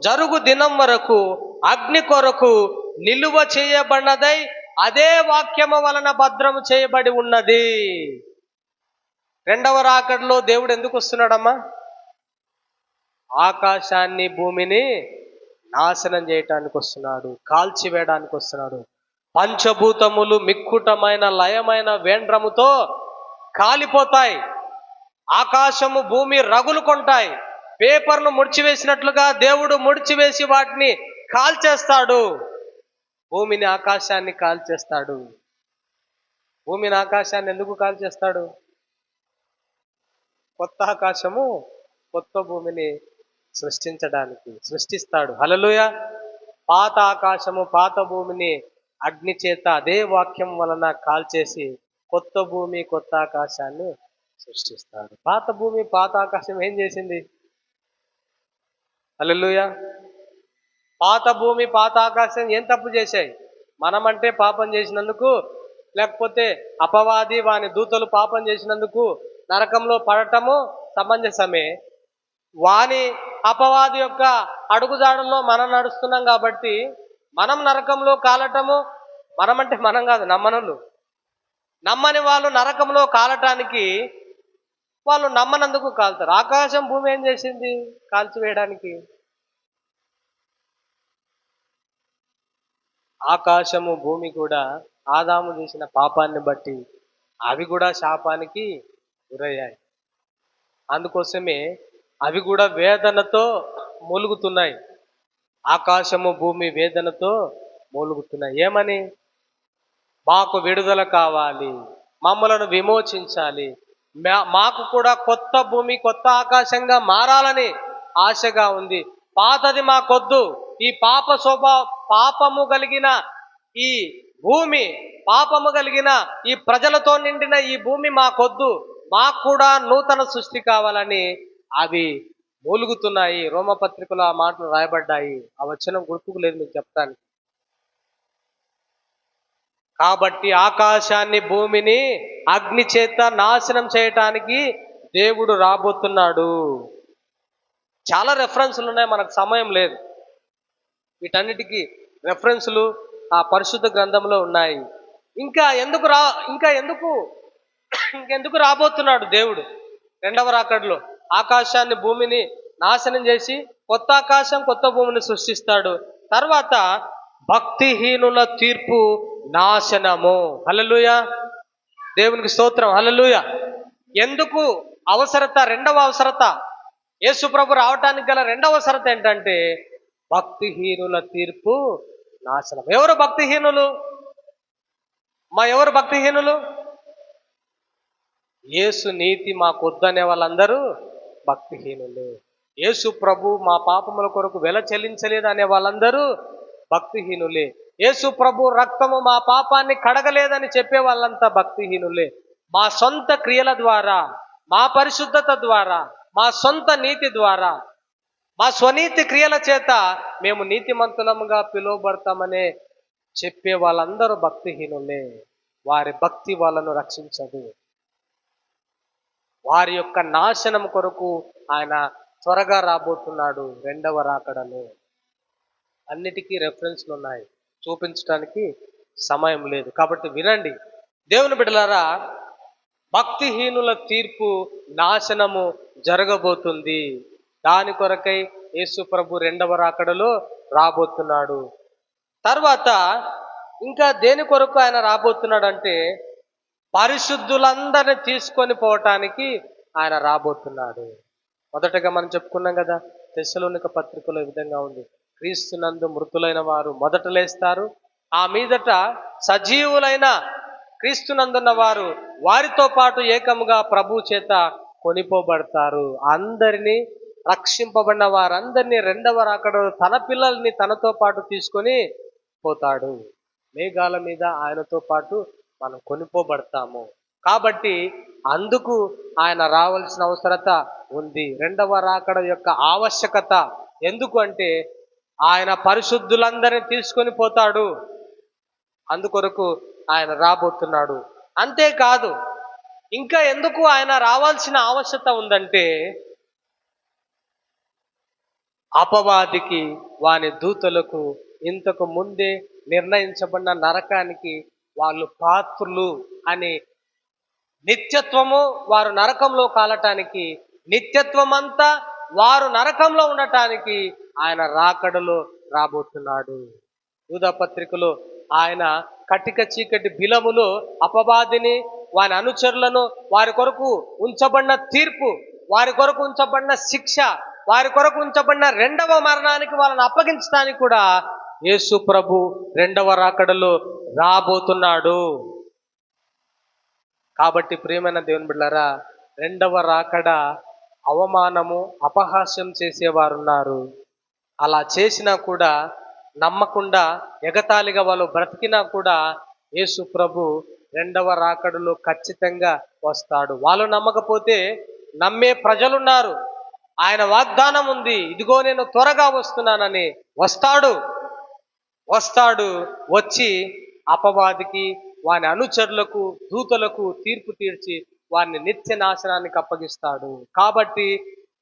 [SPEAKER 1] జరుగు దినం వరకు అగ్ని కొరకు నిలువ చేయబడినదై అదే వాక్యము వలన భద్రము చేయబడి ఉన్నది. రెండవ రాకడలో దేవుడు ఎందుకు వస్తున్నాడమ్మా? ఆకాశాన్ని భూమిని నాశనం చేయటానికి వస్తున్నాడు, కాల్చివేయడానికి వస్తున్నాడు. పంచభూతములు మిక్కుటమైన లయమైన వేండ్రముతో కాలిపోతాయి. ఆకాశము భూమి రగులు కొంటాయి. పేపర్ను ముడిచివేసినట్లుగా దేవుడు ముడిచివేసి వాటిని కాల్చేస్తాడు. భూమిని ఆకాశాన్ని కాల్చేస్తాడు. భూమిని ఆకాశాన్ని ఎందుకు కాల్చేస్తాడు? కొత్త ఆకాశము కొత్త భూమిని సృష్టిస్తాడు. హల్లెలూయా. పాత ఆకాశము పాత భూమిని అగ్ని చేత అదే వాక్యం వలన కాల్చేసి కొత్త భూమి కొత్త ఆకాశాన్ని సృష్టిస్తాడు. పాత భూమి పాత ఆకాశం ఏం చేసింది? హల్లెలూయా. పాత భూమి పాత ఆకాశం ఏం తప్పు చేశాయి? మనమంటే పాపం చేసినందుకు, లేకపోతే అపవాది వాని దూతలు పాపం చేసినందుకు నరకంలో పడటము సమంజసమే. వాని అపవాది యొక్క అడుగుజాడల్లో మనం నడుస్తున్నాం కాబట్టి మనం నరకంలో కాలటము, మనమంటే మనం కాదు, నమ్మని వాళ్ళు నరకంలో కాలటానికి వాళ్ళు నమ్మనందుకు కాలుతారు. ఆకాశం భూమి ఏం చేసింది కాల్చివేయడానికి? ఆకాశము భూమి కూడా ఆదాము చేసిన పాపాన్ని బట్టి అవి కూడా శాపానికి గురయ్యాయి. అందుకోసమే అవి కూడా వేదనతో మూలుగుతున్నాయి. ఆకాశము భూమి వేదనతో మూలుగుతున్నాయి. ఏమని? మాకు విడుదల కావాలి, మమ్మలను విమోచించాలి, మాకు కూడా కొత్త భూమి కొత్త ఆకాశంగా మారాలని ఆశగా ఉంది. పాతది మాకొద్దు. ఈ పాపము కలిగిన ఈ భూమి, పాపము కలిగిన ఈ ప్రజలతో నిండిన ఈ భూమి మాకొద్దు, మాకు కూడా నూతన సృష్టి కావాలని అవి మూలుగుతున్నాయి. రోమపత్రికలో ఆ మాటలు రాయబడ్డాయి. ఆ వచనం గుర్తుకు లేదు మీకు చెప్తానికి. కాబట్టి ఆకాశాన్ని భూమిని అగ్ని చేత నాశనం చేయటానికి దేవుడు రాబోతున్నాడు. చాలా రెఫరెన్సులు ఉన్నాయి, మనకు సమయం లేదు. వీటన్నిటికీ రెఫరెన్సులు ఆ పరిశుద్ధ గ్రంథంలో ఉన్నాయి. ఇంకెందుకు రాబోతున్నాడు దేవుడు రెండవ రాకడలో? ఆకాశాన్ని భూమిని నాశనం చేసి కొత్త ఆకాశం కొత్త భూమిని సృష్టిస్తాడు. తర్వాత భక్తిహీనుల తీర్పు నాశనము. హల్లెలూయా, దేవునికి స్తోత్రం. హల్లెలూయా. ఎందుకు అవసరత? రెండవ అవసరత, యేసు ప్రభు రావటానికి గల రెండవ అవసరత ఏంటంటే భక్తిహీనుల తీర్పు నాశనం. ఎవరు భక్తిహీనులు? ఎవరు భక్తిహీనులు? యేసు నీతి మాకొద్దనే వాళ్ళందరూ భక్తిహీనులే. యేసు ప్రభు మా పాపముల కొరకు వెల చెల్లించలేదు అనే వాళ్ళందరూ భక్తిహీనులే. యేసు ప్రభు రక్తము మా పాపాన్ని కడగలేదని చెప్పే వాళ్ళంతా భక్తిహీనులే. మా సొంత క్రియల ద్వారా, మా పరిశుద్ధత ద్వారా, మా సొంత నీతి ద్వారా, మా స్వనీతి క్రియల చేత మేము నీతిమంతులముగా పిలువబడతామనే చెప్పే వాళ్ళందరూ భక్తిహీనులే. వారి భక్తి వాళ్ళను రక్షించదు. వారి యొక్క నాశనం కొరకు ఆయన త్వరగా రాబోతున్నాడు రెండవ రాకడలో. అన్నిటికీ రెఫరెన్స్లు ఉన్నాయి, చూపించడానికి సమయం లేదు. కాబట్టి వినండి దేవుని బిడ్డలారా, భక్తిహీనుల తీర్పు నాశనము జరగబోతుంది. దాని కొరకై యేసు ప్రభు రెండవ రాకడలో రాబోతున్నాడు. తర్వాత ఇంకా దేని కొరకు ఆయన రాబోతున్నాడంటే పరిశుద్ధులందరినీ తీసుకొని పోవటానికి ఆయన రాబోతున్నాడు. మొదటగా మనం చెప్పుకున్నాం కదా, తెస్సలోనిక పత్రికలో ఈ విధంగా ఉంది. క్రీస్తునందు మృతులైన వారు మొదట లేస్తారు, ఆ మీదట సజీవులైన క్రీస్తునందున్న వారు వారితో పాటు ఏకముగా ప్రభు చేత కొనిపోబడతారు. అందరినీ రక్షింపబడిన వారందరినీ రెండవ రాకడలో తన పిల్లల్ని తనతో పాటు తీసుకొని పోతాడు. మేఘాల మీద ఆయనతో పాటు మనం కొనిపోబడతాము. కాబట్టి అందుకు ఆయన రావాల్సిన అవసరత ఉంది. రెండవ రాకడ యొక్క ఆవశ్యకత ఎందుకు అంటే, ఆయన పరిశుద్ధులందరినీ తీసుకొని పోతాడు, అందుకొరకు ఆయన రాబోతున్నాడు. అంతేకాదు, ఇంకా ఎందుకు ఆయన రావాల్సిన ఆవశ్యకత ఉందంటే, అపవాదికి వాని దూతలకు ఇంతకు ముందే నిర్ణయించబడిన నరకానికి వాళ్ళు పాత్రులు అని, నిత్యత్వము వారు నరకంలో కాలటానికి, నిత్యత్వమంతా వారు నరకంలో ఉండటానికి ఆయన రాకడలో రాబోతున్నాడు. యూదా పత్రికలో ఆయన కటిక చీకటి బిలములో అపవాదిని, వారి అనుచరులను, వారి కొరకు ఉంచబడిన తీర్పు, వారి కొరకు ఉంచబడిన శిక్ష, వారి కొరకు ఉంచబడిన రెండవ మరణానికి వాళ్ళని అప్పగించడానికి కూడా యేసు ప్రభు రెండవ రాకడలో రాబోతున్నాడు. కాబట్టి ప్రియమైన దేవుని బిడ్డలారా, రెండవ రాకడ అవమానము, అపహాస్యం చేసేవారున్నారు. అలా చేసినా కూడా నమ్మకుండా ఎగతాళిగా వాళ్ళు బ్రతికినా కూడా యేసు ప్రభు రెండవ రాకడలో ఖచ్చితంగా వస్తాడు. వాళ్ళు నమ్మకపోతే నమ్మే ప్రజలున్నారు. ఆయన వాగ్దానం ఉంది, ఇదిగో నేను త్వరగా వస్తున్నానని. వస్తాడు, వచ్చి అపవాదికి, వాని అనుచరులకు, దూతలకు తీర్పు తీర్చి వారిని నిత్య నాశనానికి అప్పగిస్తాడు. కాబట్టి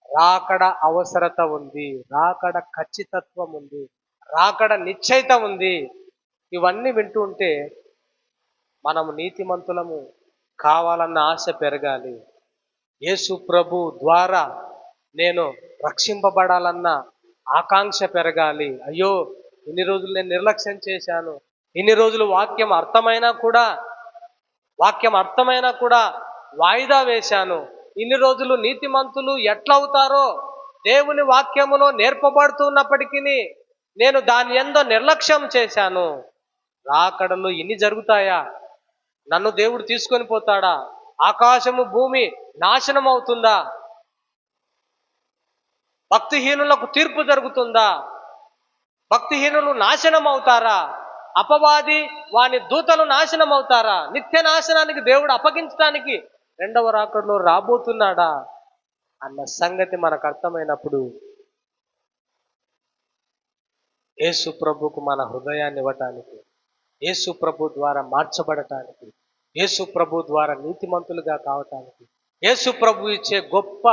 [SPEAKER 1] రాకడ అవసరత ఉంది, రాకడ ఖచ్చితత్వం ఉంది, రాకడ నిశ్చయిత ఉంది. ఇవన్నీ వింటూ ఉంటే మనము నీతిమంతులము కావాలన్న ఆశ పెరగాలి. యేసు ప్రభు ద్వారా నేను రక్షింపబడాలన్న ఆకాంక్ష పెరగాలి. అయ్యో, ఇన్ని రోజులు నేను నిర్లక్ష్యం చేశాను, ఇన్ని రోజులు వాక్యం అర్థమైనా కూడా వాయిదా వేశాను, ఇన్ని రోజులు నీతిమంతులు ఎట్లవుతారో దేవుని వాక్యములో నేర్పబడుతున్నప్పటికీ నేను దాని యందు నిర్లక్ష్యం చేశాను. రాకడలో ఇన్ని జరుగుతాయా? నన్ను దేవుడు తీసుకొని పోతాడా? ఆకాశము భూమి నాశనం అవుతుందా? భక్తిహీనులకు తీర్పు జరుగుతుందా? భక్తిహీనులు నాశనం అవుతారా? అపవాది వాని దూతలు నాశనం అవుతారా? నిత్య నాశనానికి దేవుడు అప్పగించడానికి రెండవ రాకడలో రాబోతున్నాడా అన్న సంగతి మనకు అర్థమైనప్పుడు యేసు ప్రభుకు మన హృదయాన్ని ఇవ్వటానికి, యేసు ప్రభు ద్వారా మార్చబడటానికి, యేసు ప్రభు ద్వారా నీతిమంతులుగా కావటానికి, యేసు ప్రభు ఇచ్చే గొప్ప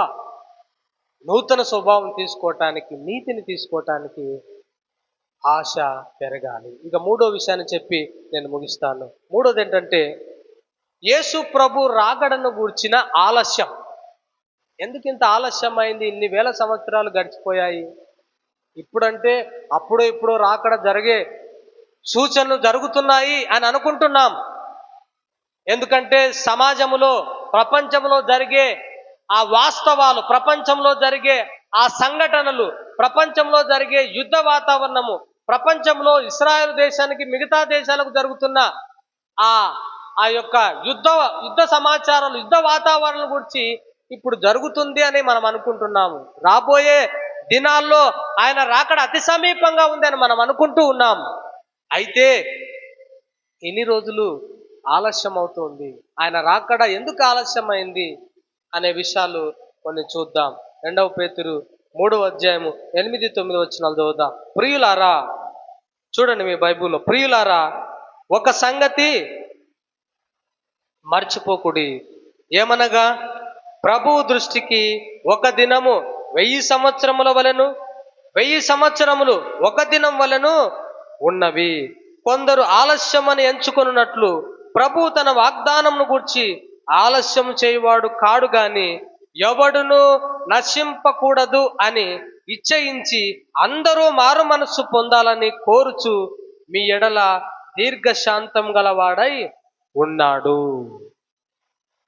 [SPEAKER 1] నూతన స్వభావం తీసుకోవటానికి, నీతిని తీసుకోవటానికి ఆశ పెరగాలి. ఇక మూడో విషయాన్ని చెప్పి నేను ముగిస్తాను. మూడోది ఏంటంటే, యేసు ప్రభు రాకడను గూర్చిన ఆలస్యం. ఎందుకు ఇంత ఆలస్యం అయింది? ఇన్ని వేల సంవత్సరాలు గడిచిపోయాయి. ఇప్పుడంటే అప్పుడో ఇప్పుడో రాకడ జరిగే సూచనలు జరుగుతున్నాయి అని అనుకుంటున్నాం. ఎందుకంటే సమాజంలో, ప్రపంచంలో జరిగే ఆ వాస్తవాలు, ప్రపంచంలో జరిగే ఆ సంఘటనలు, ప్రపంచంలో జరిగే యుద్ధ వాతావరణము, ప్రపంచంలో ఇస్రాయేల్ దేశానికి మిగతా దేశాలకు జరుగుతున్న ఆ యొక్క యుద్ధ సమాచారాలు, యుద్ధ వాతావరణం గురించి ఇప్పుడు జరుగుతుంది అని మనం అనుకుంటున్నాము. రాబోయే దినాల్లో ఆయన రాకడ అతి సమీపంగా ఉంది అని మనం అనుకుంటూ ఉన్నాం. అయితే ఎన్ని రోజులు ఆలస్యం అవుతుంది, ఆయన రాకడ ఎందుకు ఆలస్యమైంది అనే విషయాలు కొన్ని చూద్దాం. 2వ పేతురు 3వ అధ్యాయము 8-9 వచనాలు చదువుదాం. ప్రియులారా, చూడండి మీ బైబిల్లో, ప్రియులారా, ఒక సంగతి మర్చిపోకుడి. ఏమనగా, ప్రభు దృష్టికి ఒక దినము 1000 సంవత్సరముల వలెను, 1000 సంవత్సరములు ఒక దినం వలెను ఉన్నవి. కొందరు ఆలస్యమని ఎంచుకొనున్నట్లు ప్రభు తన వాగ్దానమును గూర్చి ఆలస్యం చేయువాడు కాడు గాని, ఎవడును నశింపకూడదు అని ఇచ్చయించి అందరూ మారు మనస్సు పొందాలని కోరుచు మీ ఎడల దీర్ఘశాంతం గలవాడై ఉన్నాడు.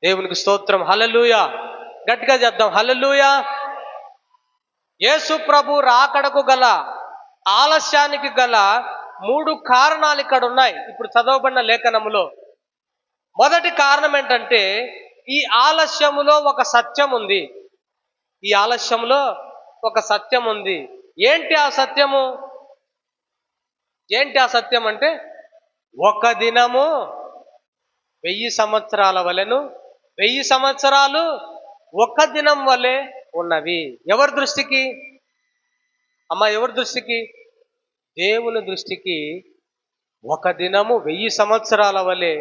[SPEAKER 1] దేవునికి స్తోత్రం. హల్లెలూయా. గట్టిగా చెప్దాం, హల్లెలూయా. యేసు ప్రభు రాకడకు గల ఆలస్యానికి గల 3 కారణాలు ఇక్కడ ఉన్నాయి ఇప్పుడు చదవబడిన లేఖనములో. మొదటి కారణం ఏంటంటే ఈ ఆలస్యములో ఒక సత్యం ఉంది. ఈ ఆలస్యంలో ఒక సత్యం ఉంది. ఏంటి ఆ సత్యము? ఏంటి ఆ సత్యం అంటే, ఒక దినము 1000 సంవత్సరాల వలెను, 1000 సంవత్సరాలు ఒక దినం వలె ఉన్నవి. ఎవరి దృష్టికి అమ్మా? ఎవరి దృష్టికి? దేవుని దృష్టికి ఒక దినము 1000 సంవత్సరాల వలె,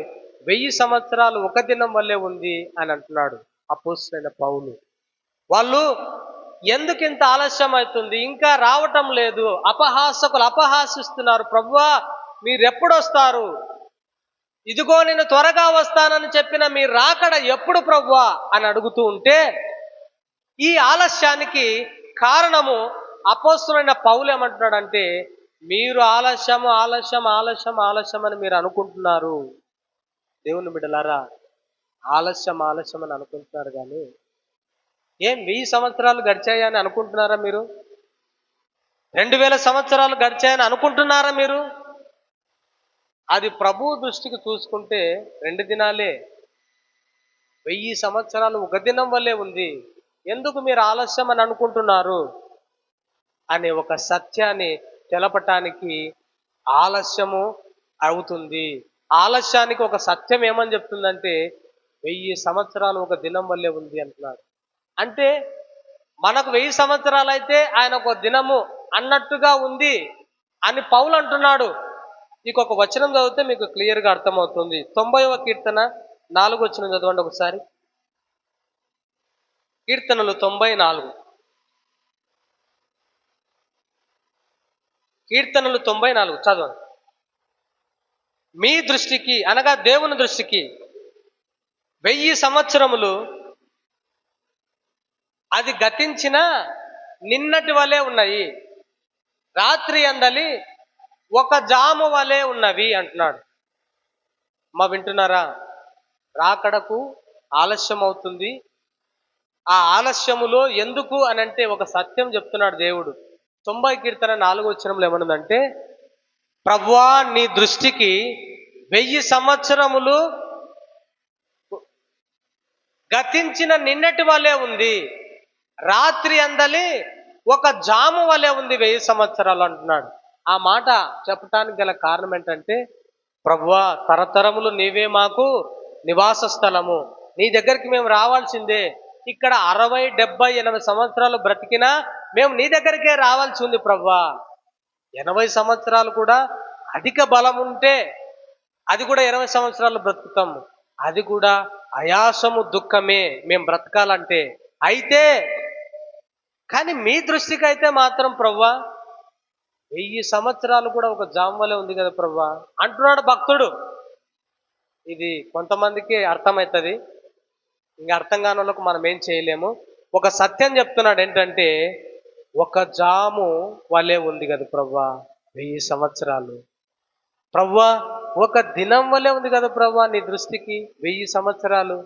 [SPEAKER 1] 1000 సంవత్సరాలు ఒక దినం వల్లే ఉంది అని అంటున్నాడు అపోస్తలుడైన పౌలు. వాళ్ళు ఎందుకు ఇంత ఆలస్యం అవుతుంది, ఇంకా రావటం లేదు, అపహాసకులు అపహాసిస్తున్నారు, ప్రభువా మీరెప్పుడు వస్తారు, ఇదిగో నేను త్వరగా వస్తానని చెప్పిన మీ రాకడ ఎప్పుడు ప్రభువా అని అడుగుతూ ఉంటే, ఈ ఆలస్యానికి కారణము అపోస్తలుడైన పౌలు ఏమంటున్నాడంటే, మీరు ఆలస్యం ఆలస్యం ఆలస్యం ఆలస్యం అని మీరు అనుకుంటున్నారు. దేవుని బిడ్డలారా, ఆలస్యం ఆలస్యం అని అనుకుంటున్నారు, కానీ 1000 సంవత్సరాలు గడిచాయని అనుకుంటున్నారా మీరు? 2000 సంవత్సరాలు గడిచాయని అనుకుంటున్నారా మీరు? అది ప్రభు దృష్టికి చూసుకుంటే 2 దినాలే. 1000 సంవత్సరాలు ఒక దినం వల్లే ఉంది. ఎందుకు మీరు ఆలస్యం అని అనుకుంటున్నారు అనే ఒక సత్యాన్ని తెలపటానికి ఆలస్యము అవుతుంది. ఆలస్యానికి ఒక సత్యం ఏమని చెప్తుందంటే, 1000 సంవత్సరాలు ఒక దినం వల్లే ఉంది అంటున్నాడు. అంటే మనకు 1000 సంవత్సరాలు అయితే ఆయన ఒక దినము అన్నట్టుగా ఉంది అని పౌలు అంటున్నాడు. ఇంకొక వచనం చదివితే మీకు క్లియర్గా అర్థమవుతుంది. 90వ కీర్తన 4వ వచనం చదవండి ఒకసారి. కీర్తనలు 94, కీర్తనలు 94 చదవండి. మీ దృష్టికి అనగా దేవుని దృష్టికి 1000 సంవత్సరములు అది గతించిన నిన్నటి వలె ఉన్నాయి, రాత్రి అందలి ఒక జాము వలె ఉన్నవి అంటున్నాడు. మా వింటున్నారా? రాకడకు ఆలస్యం అవుతుంది. ఆ ఆలస్యములో ఎందుకు అని అంటే ఒక సత్యం చెప్తున్నాడు దేవుడు. 90 కీర్తన 4వ వచనంలో ఏమనుందంటే, ప్రభువా నీ దృష్టికి 1000 సంవత్సరములు గతించిన నిన్నటి వలె ఉంది, రాత్రి అందలి ఒక జాము వలె ఉంది 1000 సంవత్సరాలు అంటున్నాడు. ఆ మాట చెప్పటానికి గల కారణం ఏంటంటే, ప్రభువా తరతరములు నీవే మాకు నివాస స్థలము, నీ దగ్గరికి మేము రావాల్సిందే. ఇక్కడ 60, 70, 80 సంవత్సరాలు బ్రతికినా మేము నీ దగ్గరికే రావాల్సి ఉంది ప్రభువా. 80 సంవత్సరాలు కూడా అధిక బలం ఉంటే అది కూడా 20 సంవత్సరాలు బ్రతుకుతాము. అది కూడా ఆయాసము దుఃఖమే మేము బ్రతకాలంటే. అయితే కానీ మీ దృష్టికి అయితే మాత్రం ప్రభువా 1000 సంవత్సరాలు కూడా ఒక జాము వలె ఉంది కదా ప్రభువా అంటున్నాడు భక్తుడు. ఇది కొంతమందికి అర్థమవుతుంది, ఇంకా అర్థం కాని వాళ్ళకు మనం ఏం చేయలేము. ఒక సత్యం చెప్తున్నాడు ఏంటంటే, ఒక జాము వలె ఉంది కదా ప్రభువా 1000 సంవత్సరాలు. ప్రభువా ఒక దినం వలె ఉంది కదా ప్రభువా నీ దృష్టికి 1000 సంవత్సరాలు.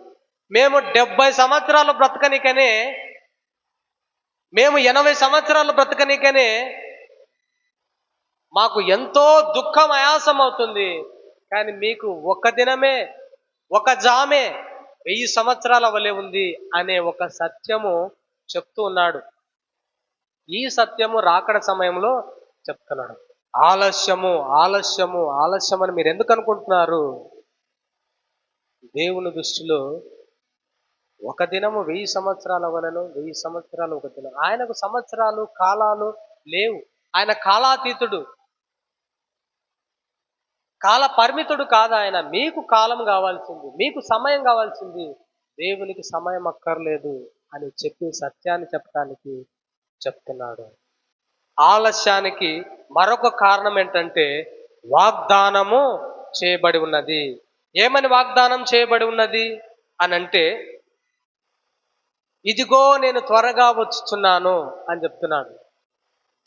[SPEAKER 1] మేము 70 సంవత్సరాలు బ్రతకనికనే, మేము 80 సంవత్సరాలు బ్రతకనికనే మాకు ఎంతో దుఃఖం ఆయాసం అవుతుంది. కానీ మీకు ఒక దినమే ఒక జామే 1000 సంవత్సరాల వలె ఉంది అనే ఒక సత్యము చెప్తూ ఉన్నాడు. ఈ సత్యము రాకడ సమయంలో చెప్తున్నాడు. ఆలస్యము ఆలస్యము ఆలస్యం అని మీరు ఎందుకు అనుకుంటున్నారు? దేవుని దృష్టిలో ఒక దినము 1000 సంవత్సరాల వలెను, 1000 సంవత్సరాలు ఒక దినం. ఆయనకు సంవత్సరాలు కాలాలు లేవు. ఆయన కాలాతీతుడు, కాల పరిమితుడు కాదు ఆయన. మీకు కాలం కావాల్సింది, మీకు సమయం కావాల్సింది, దేవునికి సమయం అక్కర్లేదు అని చెప్పి సత్యాన్ని చెప్పడానికి చెప్తున్నాడు. ఆలస్యానికి మరొక కారణం ఏంటంటే, వాగ్దానము చేయబడి ఉన్నది. ఏమని వాగ్దానం చేయబడి ఉన్నది అని అంటే, ఇదిగో నేను త్వరగా వచ్చుచున్నాను అని చెప్తున్నాడు.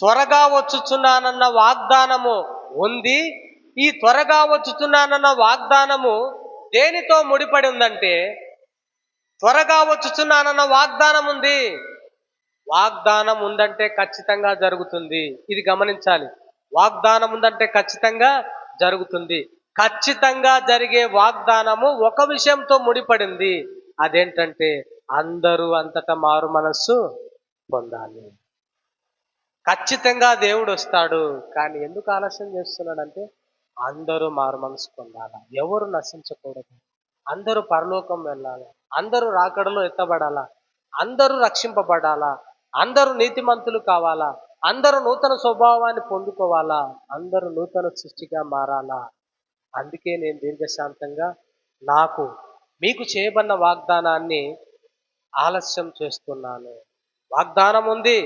[SPEAKER 1] త్వరగా వచ్చుచున్నానన్న వాగ్దానము ఉంది. ఈ త్వరగా వచ్చుచున్నానన్న వాగ్దానము దేనితో ముడిపడి ఉందంటే, త్వరగా వచ్చుచున్నానన్న వాగ్దానం ఉంది, వాగ్దానం ఉందంటే ఖచ్చితంగా జరుగుతుంది. ఇది గమనించాలి. వాగ్దానం ఉందంటే ఖచ్చితంగా జరుగుతుంది. ఖచ్చితంగా జరిగే వాగ్దానము ఒక విషయంతో ముడిపడింది. అదేంటంటే అందరూ అంతటా మారు మనస్సు పొందాలి. ఖచ్చితంగా దేవుడు వస్తాడు. కానీ ఎందుకు ఆలస్యం చేస్తున్నాడంటే అందరూ మారు మనసు పొందాలా, ఎవరు నశించకూడదు, అందరూ పరలోకం వెళ్ళాలా, అందరూ రాకడలో ఎత్తబడాలా, అందరూ రక్షింపబడాలా, అందరూ నీతిమంతులు కావాలా, అందరూ నూతన స్వభావాన్ని పొందుకోవాలా, అందరూ నూతన సృష్టిగా మారాలా. అందుకే నేను దీర్ఘశాంతంగా నాకు మీకు చేయబడిన వాగ్దానాన్ని ఆలస్యం చేస్తున్నాను. వాగ్దానం ఉంది,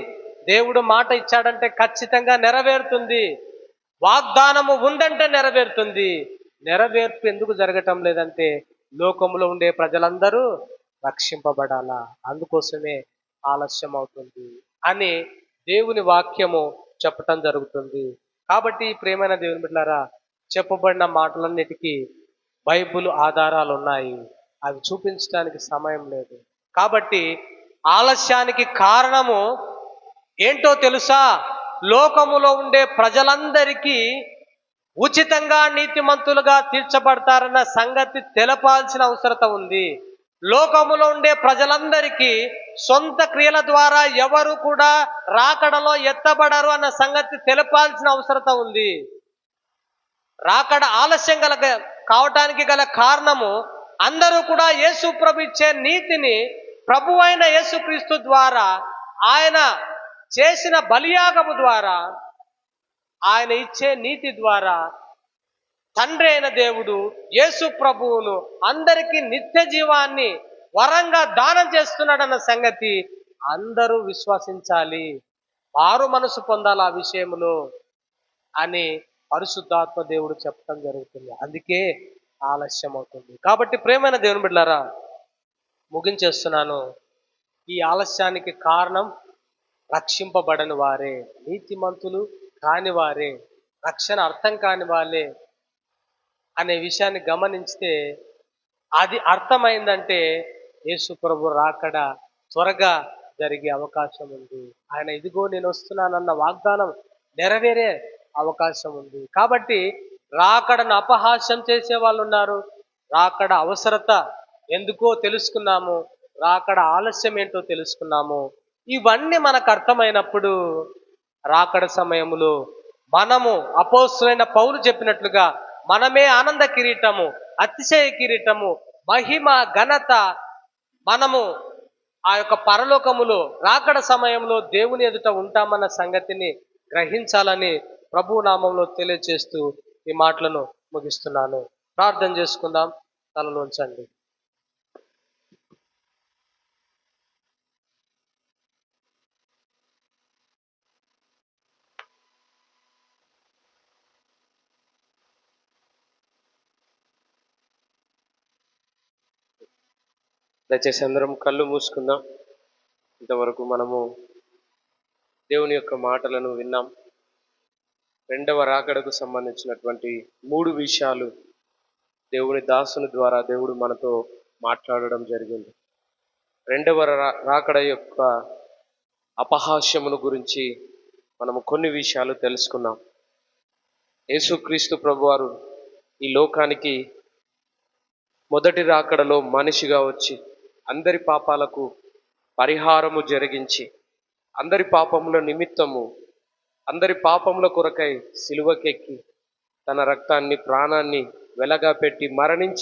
[SPEAKER 1] దేవుడు మాట ఇచ్చాడంటే ఖచ్చితంగా నెరవేరుతుంది. వాగ్దానము ఉందంటే నెరవేరుతుంది. నెరవేర్పు ఎందుకు జరగటం లేదంటే లోకంలో ఉండే ప్రజలందరూ రక్షింపబడాలా, అందుకోసమే ఆలస్యం అవుతుంది అని దేవుని వాక్యము చెప్పటం జరుగుతుంది. కాబట్టి ప్రియమైన దేవుని బిడ్డలారా, చెప్పబడిన మాటలన్నిటికీ బైబిల్ ఆధారాలు ఉన్నాయి. అవి చూపించడానికి సమయం లేదు. కాబట్టి ఆలస్యానికి కారణము ఏంటో తెలుసా? లోకములో ఉండే ప్రజలందరికీ ఉచితంగా నీతిమంతులుగా తీర్చబడతారన్న సంగతి తెలపాల్సిన అవసరత ఉంది. లోకములో ఉండే ప్రజలందరికీ సొంత క్రియల ద్వారా ఎవరు కూడా రాకడలో ఎత్తబడరు అన్న సంగతి తెలపాల్సిన అవసరత ఉంది. రాకడ ఆలస్యం కావటానికి గల కారణము అందరూ కూడా యేసు ప్రభు ఇచ్చే నీతిని ప్రభు అయిన యేసుక్రీస్తు ద్వారా, ఆయన చేసిన బలియాగము ద్వారా, ఆయన ఇచ్చే నీతి ద్వారా తండ్రి అయిన దేవుడు యేసు ప్రభువును అందరికీ నిత్య జీవాన్ని వరంగా దానం చేస్తున్నాడన్న సంగతి అందరూ విశ్వసించాలి, మారు మనసు పొందాలి ఆ విషయంలో అని పరిశుద్ధాత్మ దేవుడు చెప్పడం జరుగుతుంది. అందుకే ఆలస్యం అవుతుంది. కాబట్టి ప్రియమైన దేవుని బిడ్డలారా, ముగించేస్తున్నాను. ఈ ఆలస్యానికి కారణం రక్షింపబడని వారే, నీతిమంతులు కాని వారే, రక్షణ అర్థం కాని వాళ్ళే అనే విషయాన్ని గమనించితే, అది అర్థమైందంటే యేసు ప్రభు రాకడ త్వరగా జరిగే అవకాశం ఉంది. ఆయన ఇదిగో నేను వస్తున్నానన్న వాగ్దానం నెరవేరే అవకాశం ఉంది. కాబట్టి రాకడను అపహాస్యం చేసే వాళ్ళు ఉన్నారు. రాకడ అవసరత ఎందుకో తెలుసుకున్నాము, రాకడ ఆలస్యం ఏంటో తెలుసుకున్నాము. ఇవన్నీ మనకు అర్థమైనప్పుడు రాకడ సమయంలో మనము అపోస్తలుడైన పౌలు చెప్పినట్లుగా మనమే ఆనంద కిరీటము, అతిశయ కిరీటము, మహిమ, ఘనత మనము ఆ యొక్క పరలోకములో రాకడ సమయంలో దేవుని ఎదుట ఉంటామన్న సంగతిని గ్రహించాలని ప్రభు నామంలో తెలియజేస్తూ ఈ మాటలను ముగిస్తున్నాను. ప్రార్థన చేసుకుందాం. తలలు ఉంచండి. దయచేసి అందరం కళ్ళు మూసుకుందాం. ఇంతవరకు మనము దేవుని యొక్క మాటలను విన్నాం. రెండవ రాకడకు సంబంధించినటువంటి 3 విషయాలు దేవుని దాసుని ద్వారా దేవుడు మనతో మాట్లాడడం జరిగింది. రెండవ రాకడ యొక్క అపహాస్యమును గురించి మనము కొన్ని విషయాలు తెలుసుకున్నాం. యేసుక్రీస్తు ప్రభువారు ఈ లోకానికి మొదటి రాకడలో మనిషిగా వచ్చి అందరి పాపాలకు పరిహారము జరిగించి, అందరి పాపముల నిమిత్తము, అందరి పాపముల కొరకై సిలువకెక్కి తన రక్తాన్ని, ప్రాణాన్ని వెలగా పెట్టి మరణించి